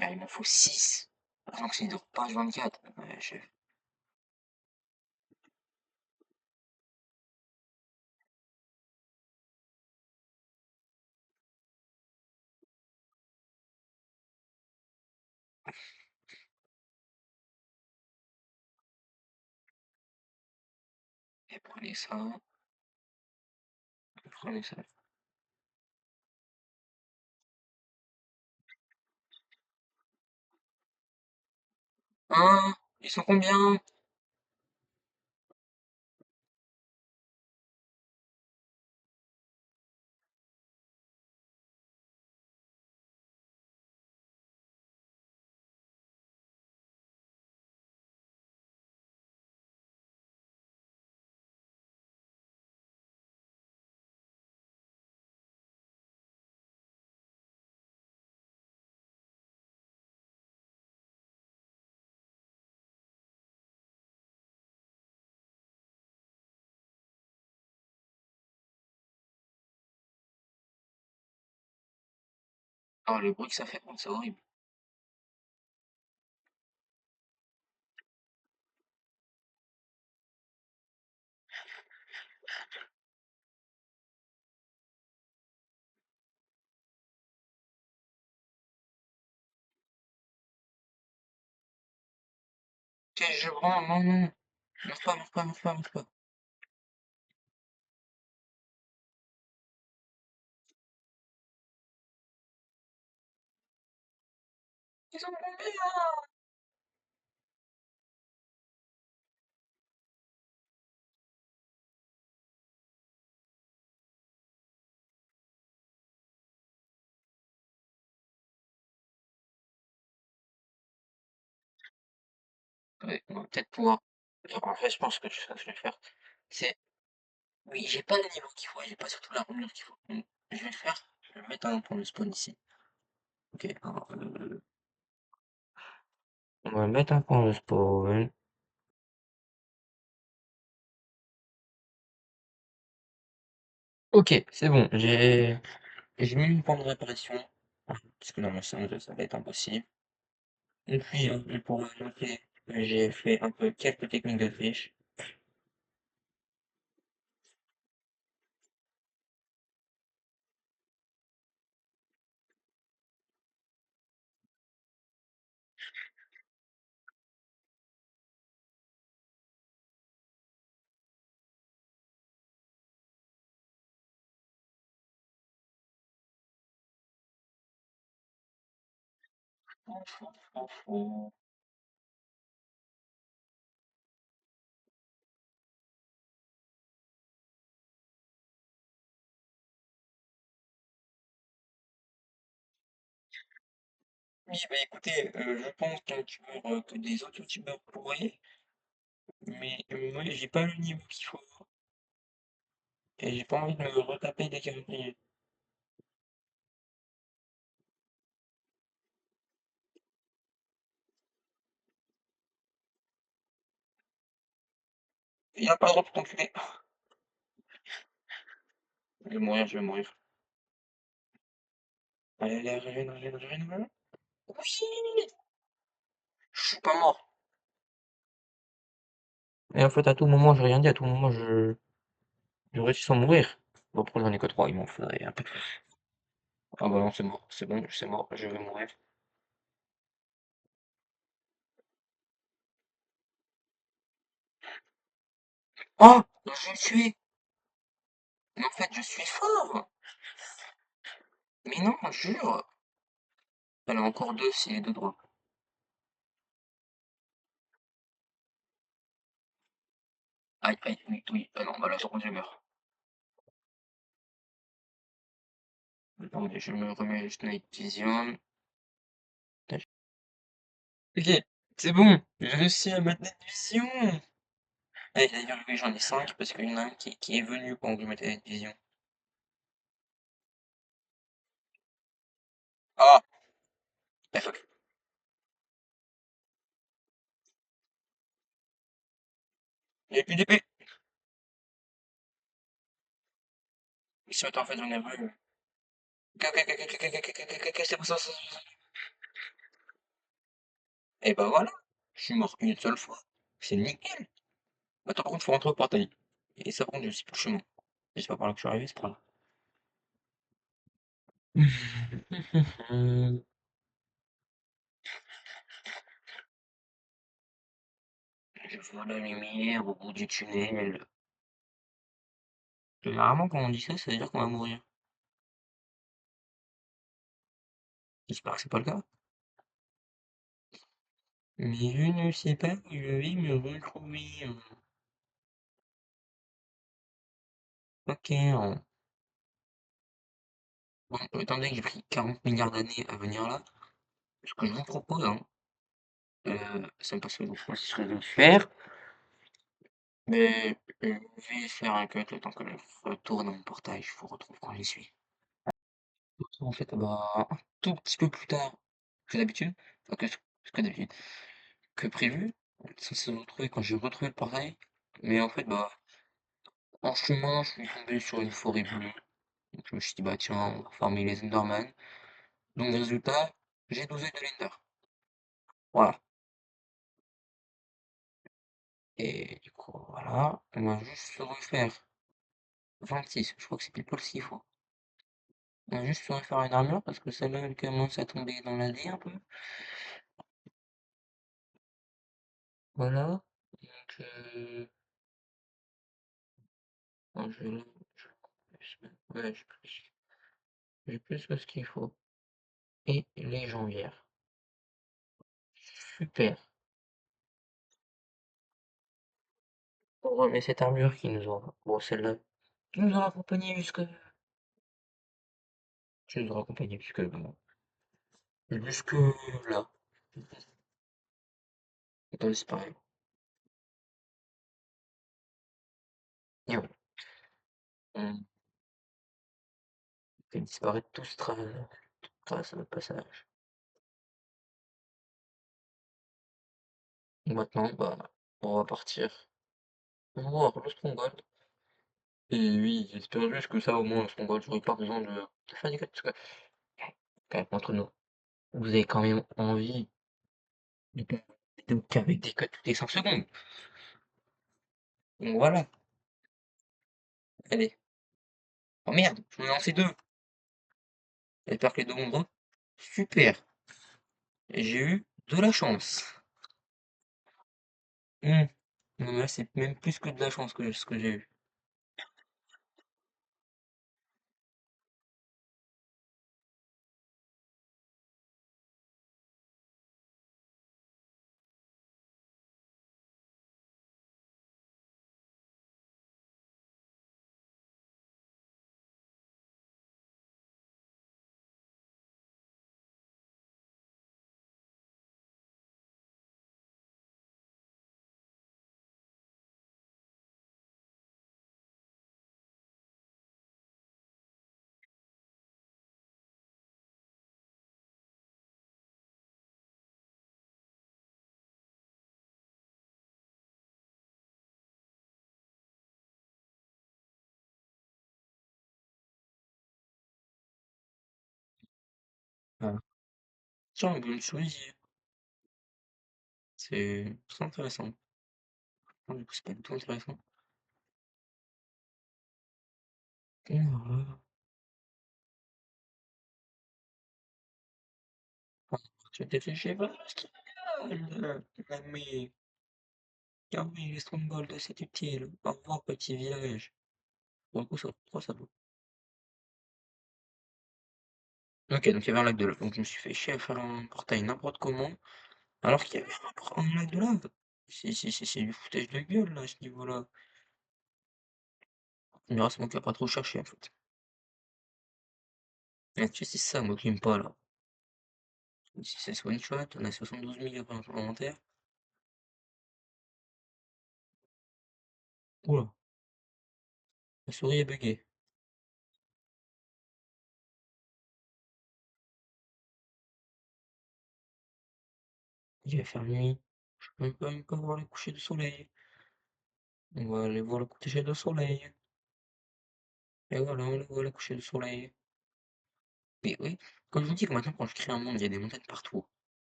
Ah, il m'en faut 6. Donc c'est de page 24. Ouais, chef. Et prenez ça. Hein? Ils sont combien? Oh, le bruit que ça fait, oh, c'est horrible. Ok, je prends, non, non, mange pas, mange pas, mange pas, mange pas. Ils ont bombé là! Ouais, on va peut-être pouvoir. En fait, je pense que ce que je vais faire, c'est. Oui, j'ai pas le niveau qu'il faut, j'ai pas surtout l'armure qu'il faut. Donc, je vais le faire, je vais mettre un point de spawn ici. Ok, alors, on va mettre un point de spawn. Ok, c'est bon, j'ai mis une point de réparation. Parce que dans ma chambre, ça va être impossible. Et puis, pour noter, j'ai fait un peu quelques techniques de triche. Oui, bah écoutez, je pense qu'un youtubeur, que des autres youtubeurs pourraient, mais moi j'ai pas le niveau qu'il faut, et j'ai pas envie de me retaper des calendriers. Il y a pas le droit pour t'enculer. Je vais mourir, je vais mourir. Allez, allez, reviens, reviens, reviens, reviens. Oui! Je suis pas mort. Et en fait, à tout moment, j'ai rien dit, à tout moment, je réussis sans mourir. Bon, pourquoi j'en ai que 3, il m'en faudrait un peu plus. Ah bah non, c'est mort, c'est bon, c'est mort, je vais mourir. Oh! Je l'ai tué! Mais en fait, je suis fort! Mais non, jure! Elle a encore deux, si les deux droits. Aïe, aïe, oui, oui. Ah non, bah là, sur contre, je meurs. Attendez, je me remets juste Night Vision. Ok, c'est bon, j'ai réussi à mettre Night Vision! Allez, d'ailleurs, oui, j'en ai 5 parce qu'il y en a un qui est venu quand je mettais Night Vision. Ah! Eh, fuck. Il n'y a plus d'épée! Si, attends, en fait, j'en ai vu. Ok, ok, ok, ok, ok, ok, ok, ok, c'est bon, ça. Et bah voilà, je suis mort une seule fois. C'est nickel. Attends, par contre, faut rentrer au portail. Et ça, par contre, je sais plus le chemin. Et c'est pas par là que je suis arrivé, c'est pas là. Je vois la lumière au bout du tunnel. Généralement, quand on dit ça, ça veut dire qu'on va mourir. J'espère que c'est pas le cas. Mais je ne sais pas où je vais me retrouver. Ok. Bon, étant donné que j'ai pris 40 milliards d'années à venir là, ce que je vous propose, hein, c'est pas ce que je vous conseillerais de faire, mais je vais faire un cut le temps que je retourne dans mon portail, je vous retrouve quand j'y suis. Je vous retrouve en fait bah, un tout petit peu plus tard que d'habitude, enfin que d'habitude, que prévu. Ça s'est retrouvé quand j'ai retrouvé le portail, mais en fait, bah, en chemin, je suis tombé sur une forêt bleue. Donc je me suis dit, bah tiens, on va farmer les Enderman. Donc résultat, j'ai 12 œufs de Lender. Voilà. Et du coup, voilà, on va juste se refaire 26, je crois que c'est pile poil ce qu'il faut. On va juste se refaire une armure parce que celle-là, elle commence à tomber dans la vie un peu. Voilà. Donc, bon, ouais, j'ai plus que ce qu'il faut. Et les jambières. Super. On remet cette armure qui nous aura. Bon, celle-là. Qui nous aura accompagné jusque. Qui nous aura accompagné jusque là. Dans l'espace. Et voilà. On fait disparaître tout ce trace à notre passage. Et maintenant, bah, on va partir. On va voir le Stronghold. Et oui, j'espère juste que ça, au moins, le Stronghold, j'aurai pas besoin de faire des quêtes. Parce que, quand même, entre nous, vous avez quand même envie de faire une vidéo qu'avec des codes toutes les 5 secondes. Donc voilà. Allez. Oh merde, je ai lancé deux. J'espère que les deux vont drop. Super. J'ai eu de la chance. Non, là, c'est même plus que de la chance que ce que j'ai eu. Voilà. Tiens, bonne chose. C'est intéressant. Non, du coup, c'est pas du tout intéressant. Voilà. Ah, tu t'es fait chier, mais les strongholds, c'est utile. Au revoir, petit village. Pour le coup, ça, pourquoi ça vaut? Ok, donc il y avait un lac de lave. Donc je me suis fait chier à faire un portail n'importe comment, alors qu'il y avait un lac de lave. C'est du foutage de gueule, là, à ce niveau-là. Il me reste mon qui a pas trop cherché, en fait. Et tu sais, c'est ça, moi, qui aime pas, là. Si c'est one shot, on a 72 000 inventaire. Oula, la souris est buggée. Il va faire nuit. Je peux même pas voir le coucher de soleil. On va aller voir le coucher de soleil. Et voilà, on le voit le coucher de soleil. Mais oui, comme je vous dis que maintenant, quand je crée un monde, il y a des montagnes partout.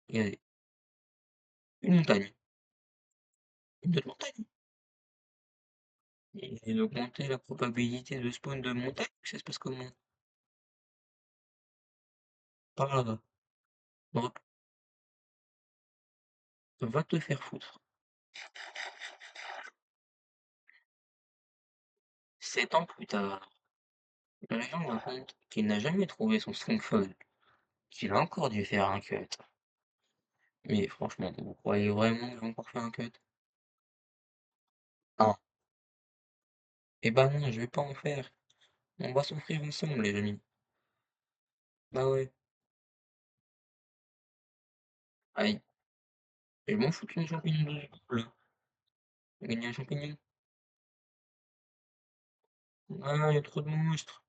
Il y a une montagne, une autre montagne. Et d'augmenter la probabilité de spawn de montagne, ça se passe comment? Par là-bas. Donc, va te faire foutre. 7 ans plus tard, la légende raconte qu'il n'a jamais trouvé son Strongfold, qu'il a encore dû faire un cut. Mais franchement, vous croyez vraiment que j'ai encore fait un cut? Ah, eh ben non, je vais pas en faire. On va souffrir ensemble, les amis. Bah ouais. Aïe. Et je m'en fous d'une champignon de secours, là. J'ai gagné un champignon. Ah, il y a trop de monstres.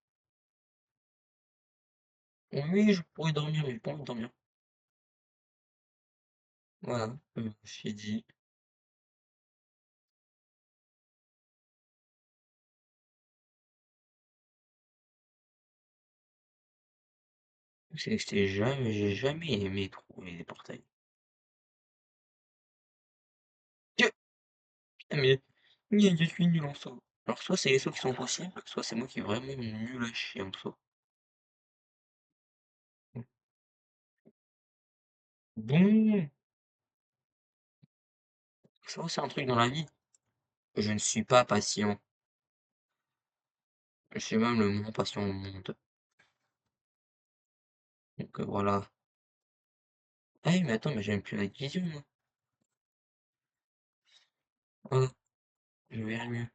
Oui, je pourrais dormir, mais j'ai pas envie de dormir. Voilà, c'est dit. C'est que j'ai jamais aimé trouver des portails. Que mais je suis nul en saut. Alors soit c'est les sauts qui sont possibles, soit c'est moi qui est vraiment nul à chier en saut. Bon, ça c'est un truc dans la vie. Je ne suis pas patient. Je suis même le moins patient au monde. Donc voilà. Ah oui, mais attends, mais j'aime plus la vision, moi. Voilà, je verrai mieux.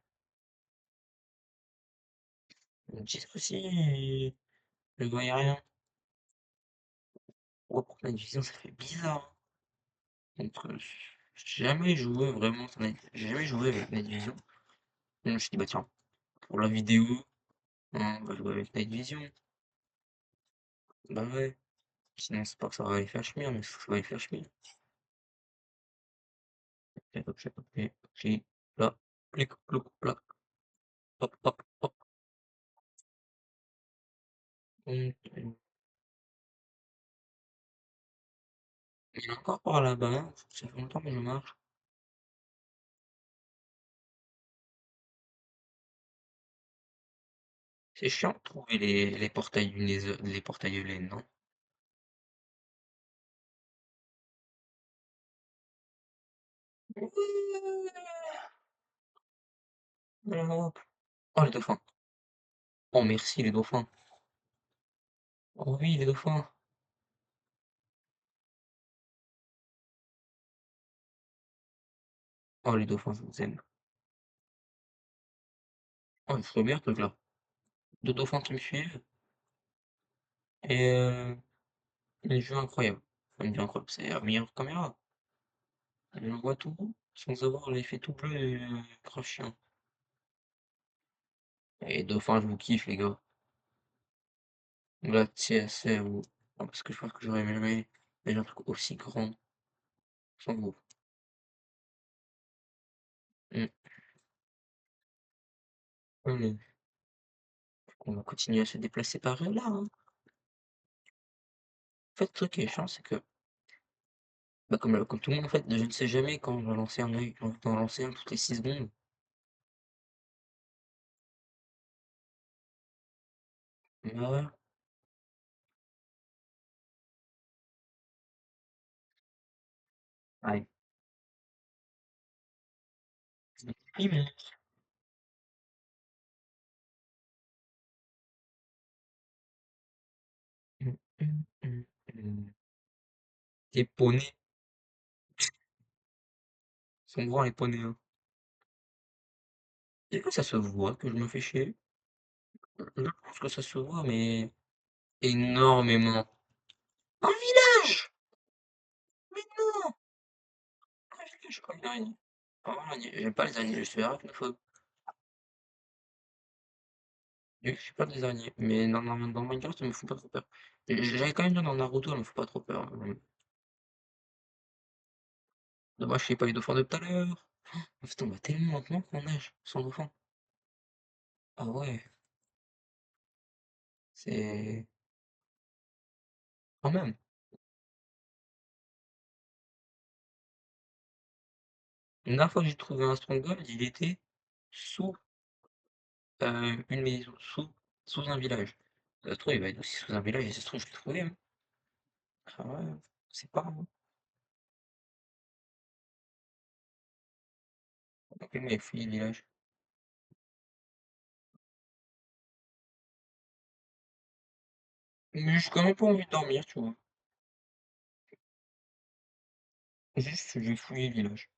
Le titre aussi, je voyais rien. Ouais, pour la vision, ça fait bizarre, hein. Donc, j'ai jamais joué vraiment sur j'ai jamais joué avec Night Vision. Donc, je me suis dit, bah tiens, pour la vidéo, hein, on va jouer avec Night Vision. Bah ouais. Sinon, c'est pas que ça va les faire chemir, mais ça va les faire chemir. Ok, là, clic, clouc, là, hop, hop, hop. Il y en a encore par là-bas, hein. Ça fait longtemps que je marche. C'est chiant de trouver les portails du les portails de laine, non? Ouais. Oh, les dauphins. Oh, merci, les dauphins. Oh oui, les dauphins. Oh, les dauphins, je vous aime. Oh, c'est trop bien, ce truc-là. Deux dauphins qui me suivent. Et les jeux incroyables. Enfin, jeu incroyable, c'est la meilleure caméra. Je vois tout sans avoir l'effet tout bleu et grave chiant. Et dauphins, je vous kiffe, les gars. Là, c'est vous. Non, parce que je pense que j'aurais aimé mais un truc aussi grand, sans vous. Mm. Allez, on va continuer à se déplacer par là, hein. En fait, le truc qui est chiant, c'est que, bah, comme tout le monde, en fait, je ne sais jamais quand je vais lancer un œil. J'ai envie d'en lancer un toutes les 6 secondes. Bah ouais. Ouais. Oui, mais... Hum, hum. Les poneys. Ils sont grands, les poneys, hein. Est-ce que ça se voit que je me fais chier? Je pense que ça se voit, mais énormément. Un village! Mais non! Un village, oh, une araignée. Oh, l'araignée. J'aime pas les araignées, je suis arachnophobe. Je suis pas des araignées, mais dans Minecraft, ça me fout pas trop peur. J'avais quand même bien dans Naruto, elle me fout pas trop peur. Dommage, je sais pas les dauphins de tout à l'heure. En fait, on va tellement lentement qu'on nage sans dauphin. Ah ouais, c'est... Quand même. La dernière fois que j'ai trouvé un stronghold, il était sous une maison, sous un village. Ça se trouve, il va être aussi sous un village, et ça se trouve, je l'ai trouvé, hein. Ah ouais, c'est pas, hein. Ok, mais fouiller le village. Mais j'ai quand même pas envie de dormir, tu vois. Juste, je vais fouiller le village.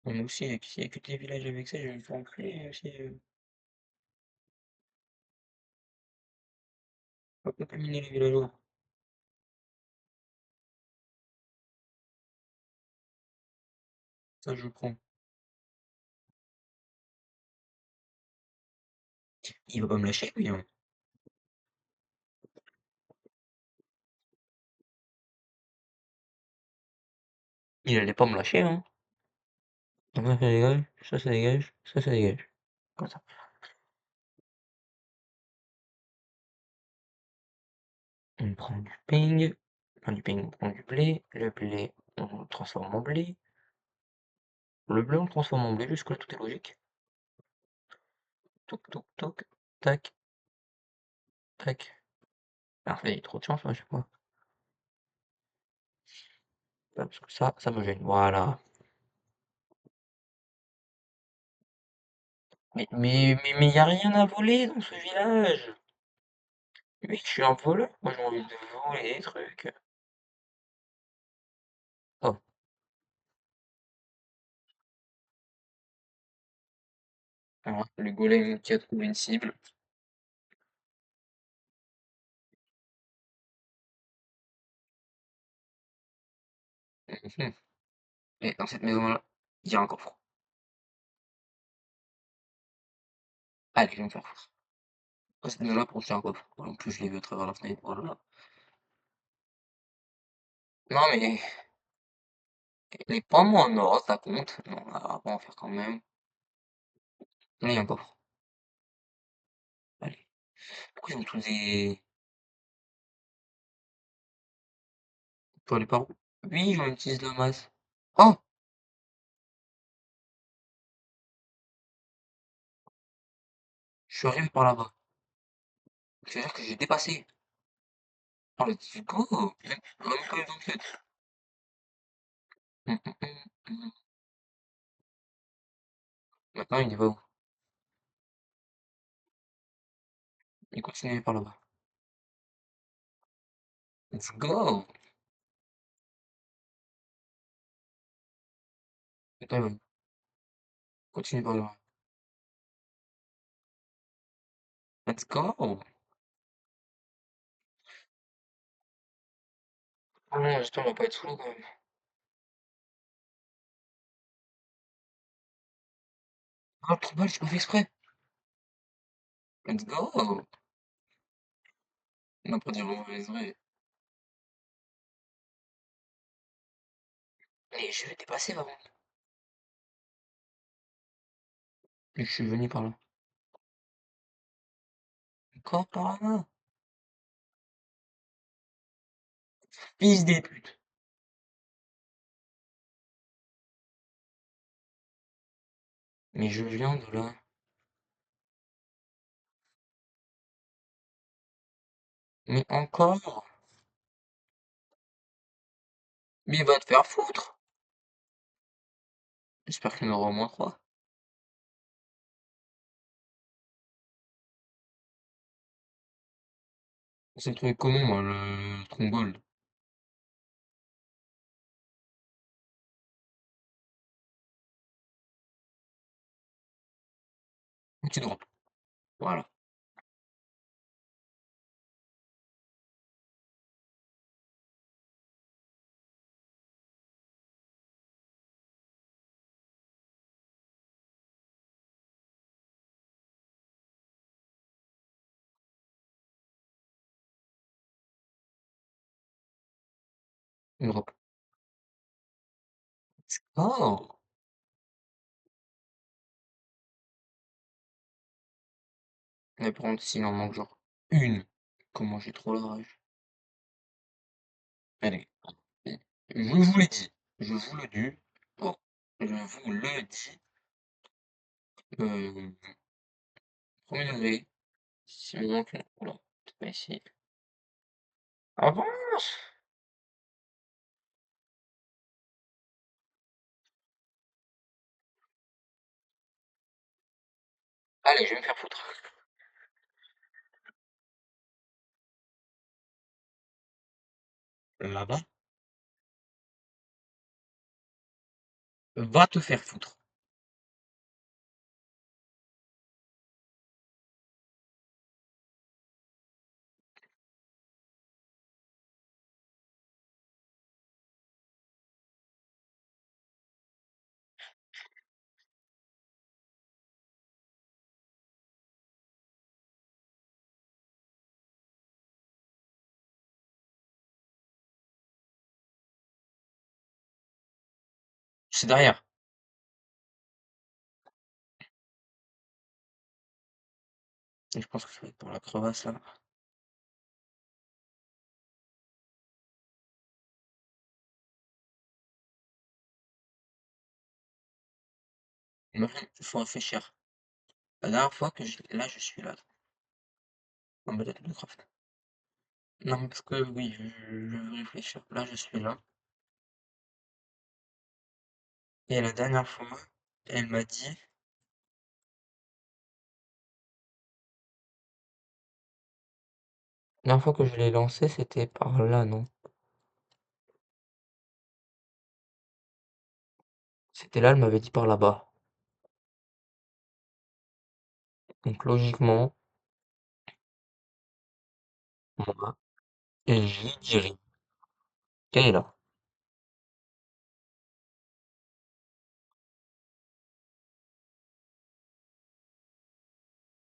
On a aussi, s'il y a que des villages avec ça, je vais me faire enculer aussi. Faut pas contaminer les villageois. Ça, je prends. Il va pas me lâcher, lui, hein. Il allait pas me lâcher, hein. Donc ça dégage, ça dégage, ça dégage. Comme ça. on prend du ping, enfin du ping, on prend du blé, le blé, on le transforme en blé, le blé, on le transforme en blé, jusque-là tout est logique. Toc toc toc, tac, tac. Parfait, il y a trop de chance à chaque fois. Parce que ça me gêne. Voilà. Mais y a rien à voler dans ce village. Oui, je suis un voleur. Moi, j'ai envie de voler des trucs. Oh, voilà, le golem qui a trouvé une cible. Mhm. Et dans cette maison-là, il y a un coffre. Allez, je vais me faire foutre. Dans cette maison-là, pour qu'il y a un coffre. En plus, je l'ai vu à travers la fenêtre. Voilà. Non, mais elle est pas moi en or, ça compte. Non, on va pas en faire quand même. Là, il y a un coffre. Allez. Pourquoi ils ont tous des... Faut aller par où? Oui, j'en utilise la masse. Oh! Je suis arrivé par là-bas. C'est-à-dire que j'ai dépassé. Oh, let's go! Même pas eu d'enquête. Hum, hum, hum, hum. Maintenant, il va où? Il continue par là-bas. Let's go! Maintenant, il va où? Continue par là-bas. Let's go! Oh non, j'espère qu'on va pas être sous l'eau quand même. Ah, trop mal, j'ai pas fait exprès. Let's go! On n'a pas dit mauvaise vraie. Mais je vais dépasser par contre. Et je suis venu par là. Encore par là. Fils des putes. Mais je viens de là. Mais encore? Mais va te faire foutre! J'espère qu'il y en aura au moins trois. C'est le truc comment, moi, le Stronghold? Petit drop. Voilà. Une drop. Oh! Mais par contre, s'il en manque genre une. Comment j'ai trop la rage. Allez. Je vous l'ai dit. Je vous le dis. Oh. Je vous le dis. Euh, Premier degré. S'il me manque une. Oula. C'est pas ici. Avance! Allez, je vais me faire foutre. Là-bas. Va te faire foutre. C'est derrière. Et je pense que ça va être pour la crevasse là. Mais il faut réfléchir. La dernière fois que je suis là, en mode Minecraft. Non, mais parce que oui, je veux réfléchir. Là, je suis là. Et la dernière fois, elle m'a dit, la dernière fois que je l'ai lancé, c'était par là, non? C'était là, elle m'avait dit par là-bas. Donc logiquement, moi, j'y dirais. Elle est là.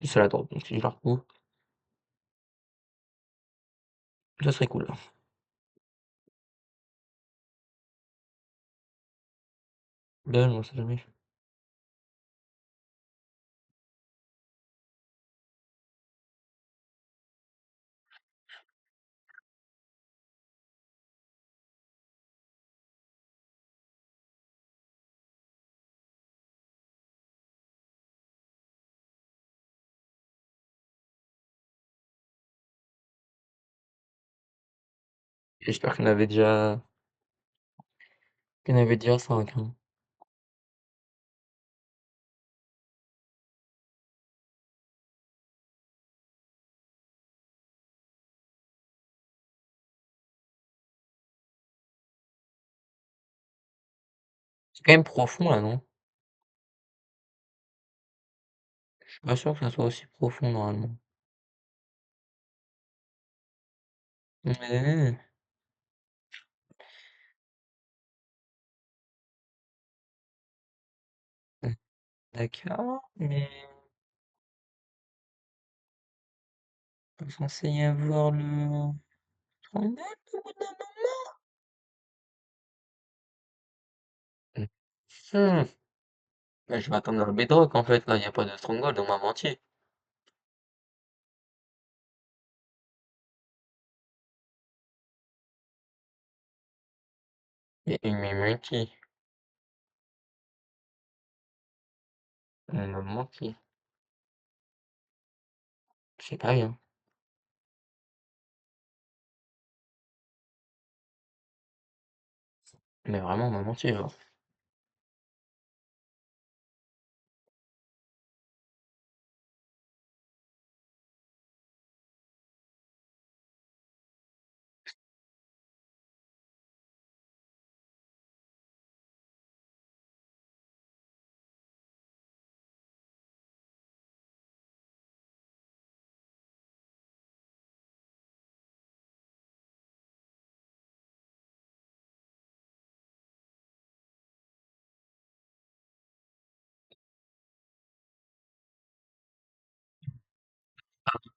C'est à la droite. Donc si je la retrouve, ça serait cool. Là, on sait jamais. J'espère qu'il y en avait déjà 5. Hein. C'est quand même profond là, non? Je suis pas sûr que ça soit aussi profond normalement. Mais, d'accord, mais pas censé y avoir le 30 au bout d'un moment. Hmm. Bah, je vais attendre le bedrock en fait, là, il n'y a pas de stronghold, on m'a menti. Il m'a menti. On m'a menti. C'est pas bien. Mais vraiment, on m'a menti, genre.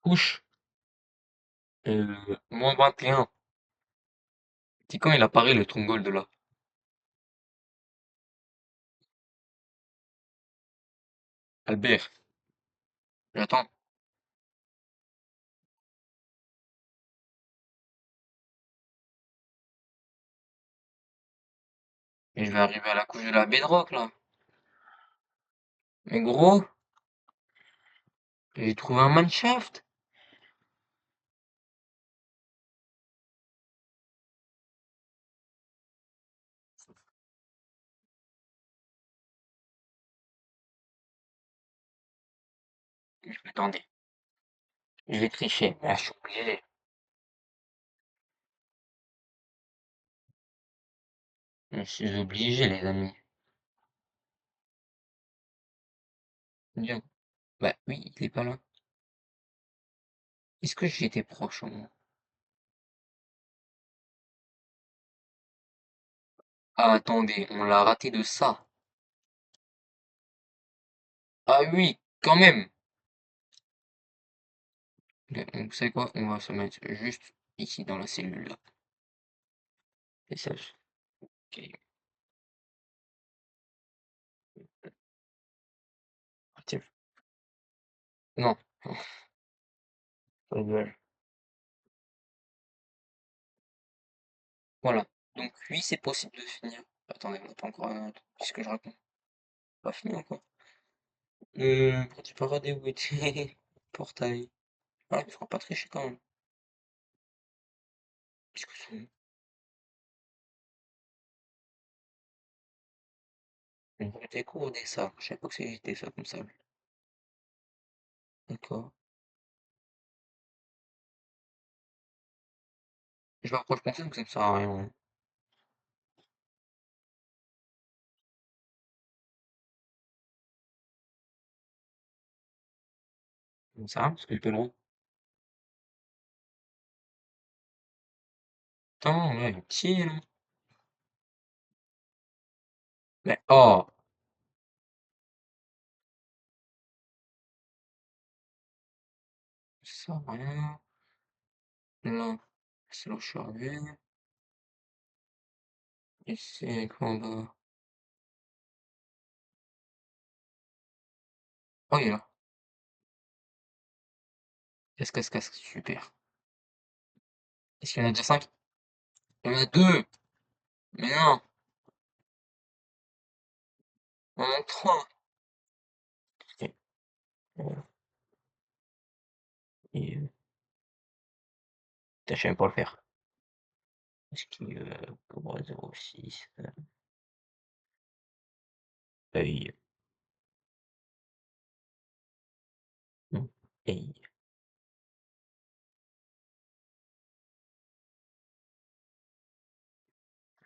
Couche, moins 21. C'est quand il apparaît le stronghold là. Albert, j'attends. Et je vais arriver à la couche de la bedrock là. Mais gros, j'ai trouvé un mineshaft. Attendez, je vais tricher. Ah, je suis obligé. Je suis obligé, les amis. Bien. Bah oui, il est pas là. Est-ce que j'étais proche au moins? Ah, attendez, on l'a raté de ça. Ah oui, quand même. Vous savez quoi? On va se mettre juste ici dans la cellule là. Message. Ok. Tiens. Non. Oh, rigole. Voilà. Donc oui, c'est possible de finir. Attendez, on n'a pas encore. Qu'est-ce que je raconte? Pas fini encore. Pour du paradis où était portail. Ah, il faudra pas tricher quand même. Qu'est-ce que c'est? Une déco des sables. Je savais pas que c'était ça comme ça. D'accord. Je m'approche pensais que ça me sert à rien. Ça me sert à rien parce que je peux le. Attends, là, il est petit, là. Mais oh! Ça sert à rien. Là, c'est là où je suis arrivé. Et c'est quoi là? Oh, il est là. Casque, casque, casque, super. Est-ce qu'il y en a déjà 5? Il y en a 2! Mais non! Il y en a 3! Ok. Voilà. Et, putain, je sais même pas le faire. Est-ce qu'il Cobra 06 œil, non, œil,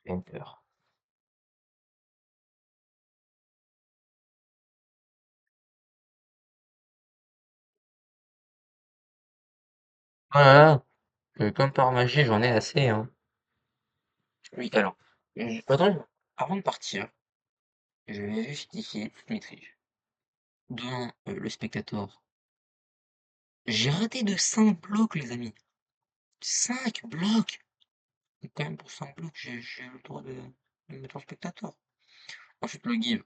enter. Voilà, comme par magie, j'en ai assez, hein. Oui, alors, attends, avant de partir, je vais justifier toutes mes triches. De un, le spectateur. J'ai raté de 5 blocs, les amis. 5 blocs! Donc, quand même, pour 5 blocs, j'ai eu le droit de mettre en spectateur. Ensuite, le give.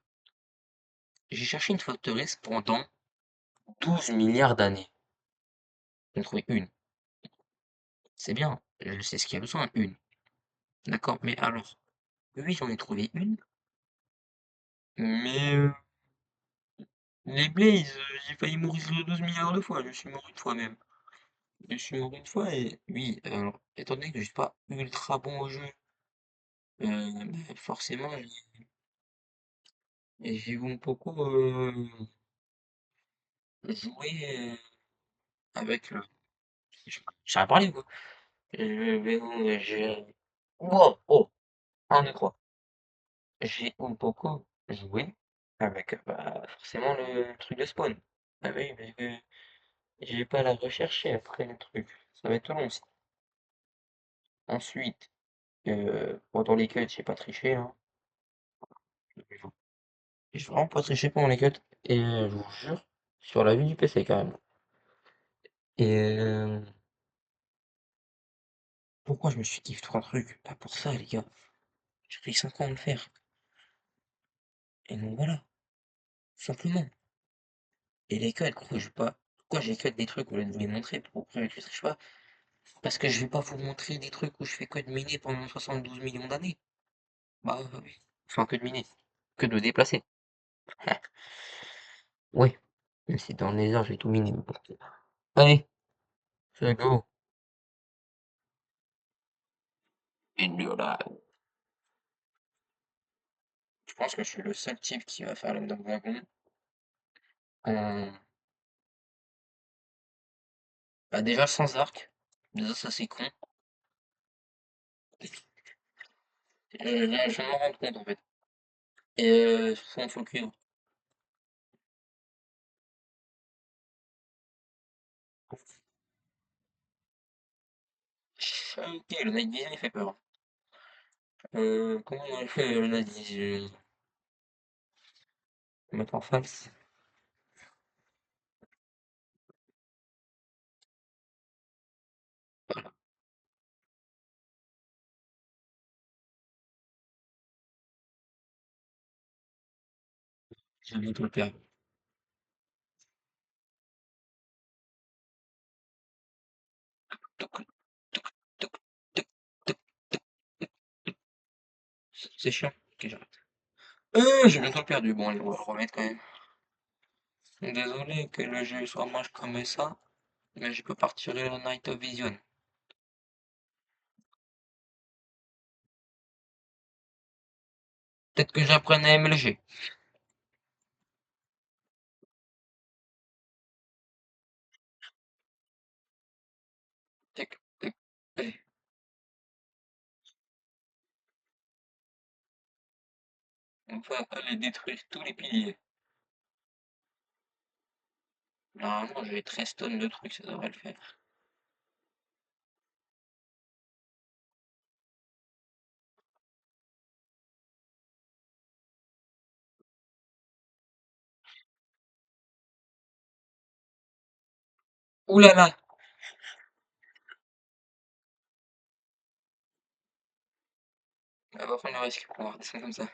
J'ai cherché une forteresse pendant 12 milliards d'années. J'en ai trouvé une. C'est bien, je sais ce qu'il y a besoin, une. D'accord, mais alors, oui, j'en ai trouvé une, mais les Blaze, j'ai failli mourir 12 milliards de fois, je suis mort une fois même. Je suis mort une fois et oui, alors, étant donné que je suis pas ultra bon au jeu, forcément, j'ai beaucoup joué avec le. J'arrive à parler quoi. J'ai. Wow, oh, un, deux, trois. J'ai beaucoup joué avec bah, forcément le truc de spawn. Ah oui, mais j'ai pas à la rechercher après le truc. Ça va être long aussi. Ensuite, pendant les cuts, j'ai pas triché, hein. J'ai vraiment pas triché pendant les cuts. Et je vous jure, sur la vue du PC quand même. Et pourquoi je me suis kiffé trois trucs? Pas pour ça, les gars. J'ai pris 5 ans à le faire. Et donc voilà, simplement. Et les cuts, pourquoi j'ai pas. Pourquoi j'ai cut des trucs au lieu de vous les montrer? Pourquoi je triche pas? Parce que je vais pas vous montrer des trucs où je fais que de miner pendant 72 millions d'années. Bah oui. Enfin, que de miner. Que de me déplacer. Oui. Même si dans les heures, je vais tout miner. Mais bon. Allez, c'est go. Là. Je pense que je suis le seul type qui va faire l'homme wagon. Euh, Bah déjà sans arc. Déjà ça c'est con. Je m'en rends compte en fait. Et sans full cuivre. Ok, le night vision il fait peur. Comment on a fait le night vision? Mettre en face. Voilà, j'ai bientôt le perdre. Toc, toc, toc, toc, toc. C'est chiant. Ok, j'arrête. J'ai bientôt le perdu. Bon, allez, on va le remettre quand même. Désolé que le jeu soit moche comme ça, mais je peux partir le Night of Vision. Peut-être que j'apprenne à aimer le jeu. Tic, tic, tic. On va aller détruire tous les piliers. Normalement, j'ai 13 tonnes de trucs, ça devrait le faire. Ouh là là! On va prendre le risque pour voir des comme ça.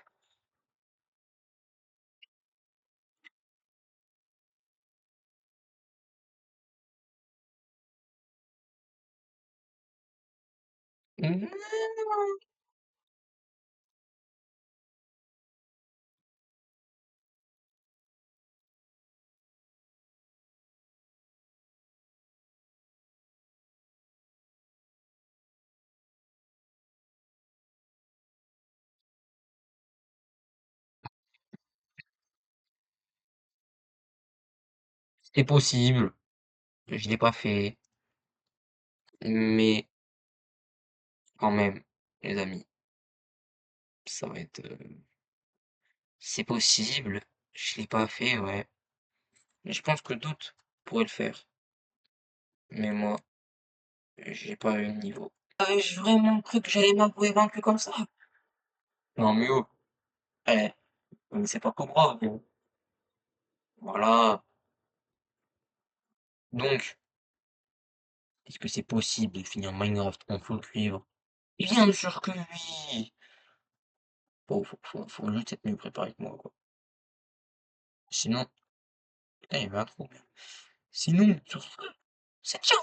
Non, c'est possible, je l'ai pas fait, mais quand même, les amis, ça va être. C'est possible, je l'ai pas fait, ouais. Mais je pense que d'autres pourraient le faire. Mais moi, j'ai pas eu le niveau. J'ai vraiment cru que j'allais m'avouer vaincu comme ça. Non, mais oh, eh, mais c'est pas Cobra, gros. Voilà. Donc, est-ce que c'est possible de finir Minecraft en full cuivre? Bien sûr que oui! Faut juste être mieux préparé que moi, quoi. Sinon, putain, il y avait un trou. Sinon, sur ce, c'est ciao!